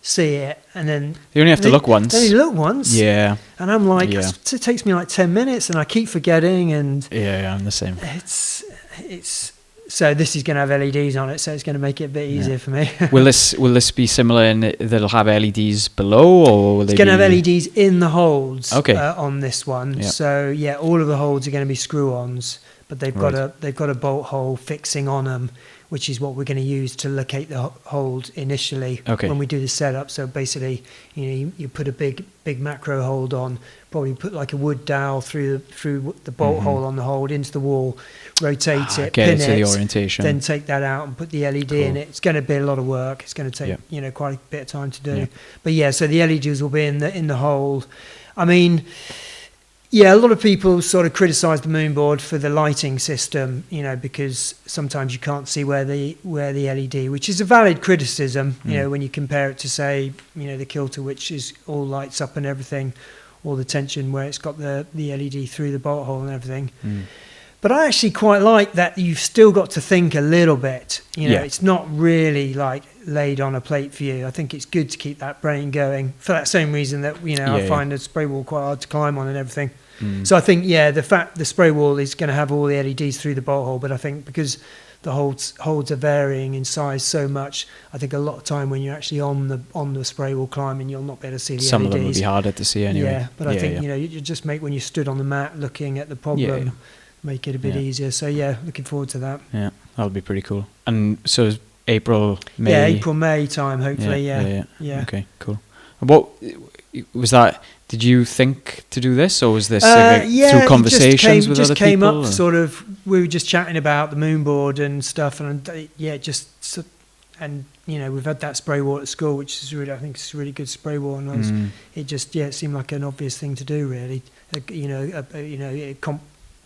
see it, and then you only have to look once. They only look once. Yeah. And I'm like, it takes me like 10 minutes, and I keep forgetting. And I'm the same. It's. So this is going to have LEDs on it, so it's going to make it a bit easier for me. Will this be similar in that it'll have LEDs below, or will it's going to have LEDs in the holds on this one? Yeah. So all of the holds are going to be screw-ons, but they've got a bolt hole fixing on them, which is what we're going to use to locate the hold initially when we do the setup. So basically, you put a big macro hold on, probably put like a wood dowel through the bolt hole on the hold into the wall, rotate it, get pin it to the orientation, then take that out and put the LED in it. It's going to be a lot of work. It's going to take quite a bit of time to do. Yeah. But so the LEDs will be in the hold. I mean, a lot of people sort of criticise the Moonboard for the lighting system, because sometimes you can't see where the LED, which is a valid criticism, when you compare it to, say, the Kilter, which is all lights up and everything, or the tension where it's got the LED through the bolt hole and everything. But I actually quite like that you've still got to think a little bit. It's not really like laid on a plate for you. I think it's good to keep that brain going for that same reason that I find the Spraywall quite hard to climb on and everything. So I think the fact the Spraywall is going to have all the LEDs through the bolt hole, but I think because the holds are varying in size so much, I think a lot of time when you're actually on the Spraywall climbing, you'll not be able to see the LEDs. Some of them will be harder to see anyway. Yeah, but I think you just make when you stood on the mat looking at the problem. Make it a bit easier. So looking forward to that. Yeah, that'll be pretty cool. And so April, May. Yeah, April, May time, hopefully. Yeah. Okay, cool. What was that? Did you think to do this, or was this yeah, through conversations with just other came people? up sort of. We were just chatting about the Moonboard and stuff, and and we've had that Spraywall at school, which is really, I think it's a really good Spraywall, and it seemed like an obvious thing to do, really. It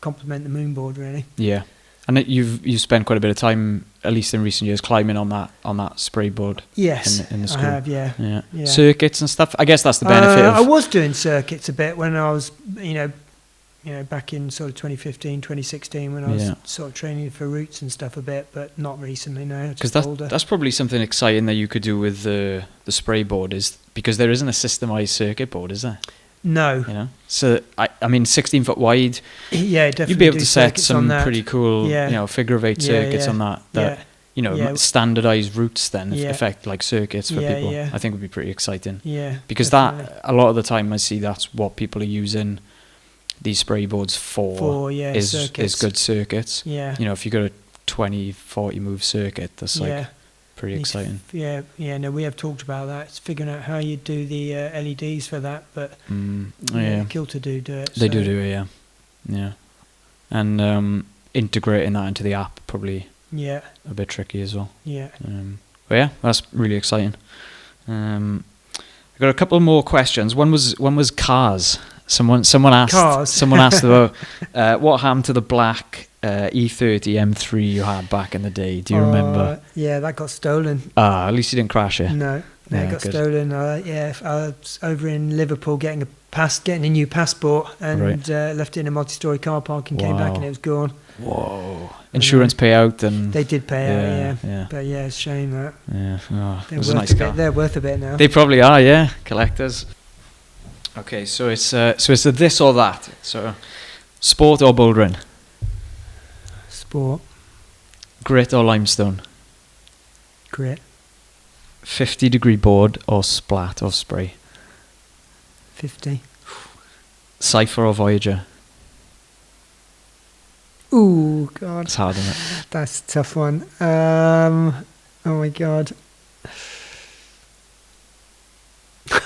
complement the Moonboard, really. Yeah, and you've spent quite a bit of time, at least in recent years, climbing on that spray board. Yes, in the school. I have. Yeah. Circuits and stuff. I guess that's the benefit. I was doing circuits a bit when I was, back in sort of 2015, 2016, when I was sort of training for routes and stuff a bit, but not recently. No, because that's probably something exciting that you could do with the spray board, is because there isn't a systemized circuit board, is there? No. So I mean, 16 foot wide. Yeah, definitely. You'd be able to set some pretty cool, figure of 8 circuits on that. Standardized routes then, effect like circuits for people. Yeah. I think would be pretty exciting. Yeah. Because that, a lot of the time I see that's what people are using these spray boards for is good circuits. Yeah. If you got a 20, 40 move circuit, that's pretty exciting. No, we have talked about that. It's figuring out how you do the LEDs for that, but Kilter do it. They do it, yeah. And integrating that into the app probably a bit tricky as well. Yeah. But yeah, that's really exciting. I've got a couple more questions. One was cars. Someone asked. Cars. Someone asked about what happened to the black E30 M3 you had back in the day. Do you remember? Yeah, that got stolen. At least you didn't crash it. No, it got stolen. I was over in Liverpool getting a new passport and left it in a multi-story car park and came back and it was gone. Whoa! Insurance payout and they did pay out, yeah. But it's a shame that. Yeah, it was a nice car. They're worth a bit now. They probably are, yeah. Collectors. Okay, so it's a this or that. So, sport or bouldering? Sport. Grit or limestone? Grit. 50-degree board or splat or spray? 50. Cypher or Voyager? Ooh, God. It's hard, isn't it? That's a tough one. Oh my God.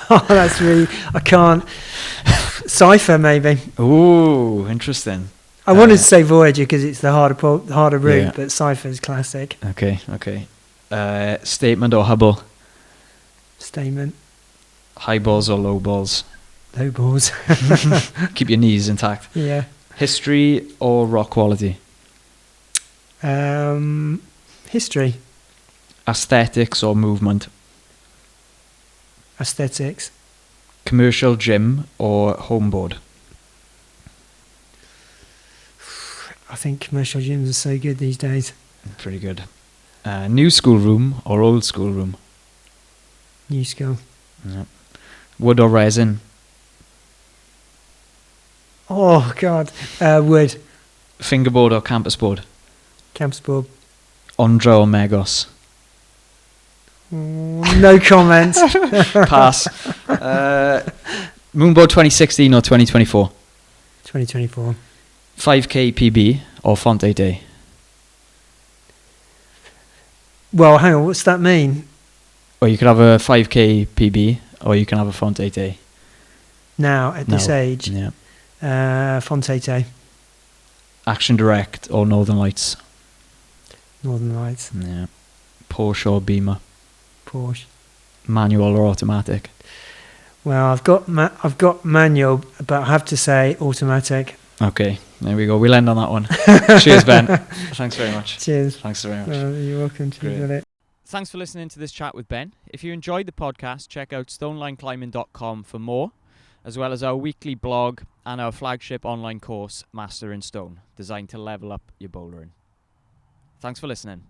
Oh, that's really... I can't... Cypher, maybe. Ooh, interesting. I wanted to say Voyager because it's the harder route, but Cypher's classic. Okay. Statement or Hubble? Statement. High balls or low balls? Low balls. Keep your knees intact. Yeah. History or rock quality? History. Aesthetics or movement? Aesthetics. Commercial gym or homeboard? I think commercial gyms are so good these days. Pretty good. New school room or old school room? New school. Yeah. Wood or resin? Oh, God. Wood. Fingerboard or campus board? Campus board. Ondra or Megos? No comment. Pass. Moonboard 2016 or 2024? 2024. 5k PB or Font 8A? Well, hang on, what's that mean? Or you could have a 5k PB or you can have a Font 8A. Now, at this age, Font 8A. Action Direct or Northern Lights? Northern Lights. Yeah. Porsche or Beamer? Porsche. Manual or automatic? Well, I've got manual, but I have to say automatic. Okay, there we go. We'll end on that one. Cheers, Ben. Thanks very much. Cheers. Thanks very much. You're welcome. Cheers. Thanks for listening to this chat with Ben. If you enjoyed the podcast, check out stonelineclimbing.com for more, as well as our weekly blog and our flagship online course, Master in Stone, designed to level up your bouldering. Thanks for listening.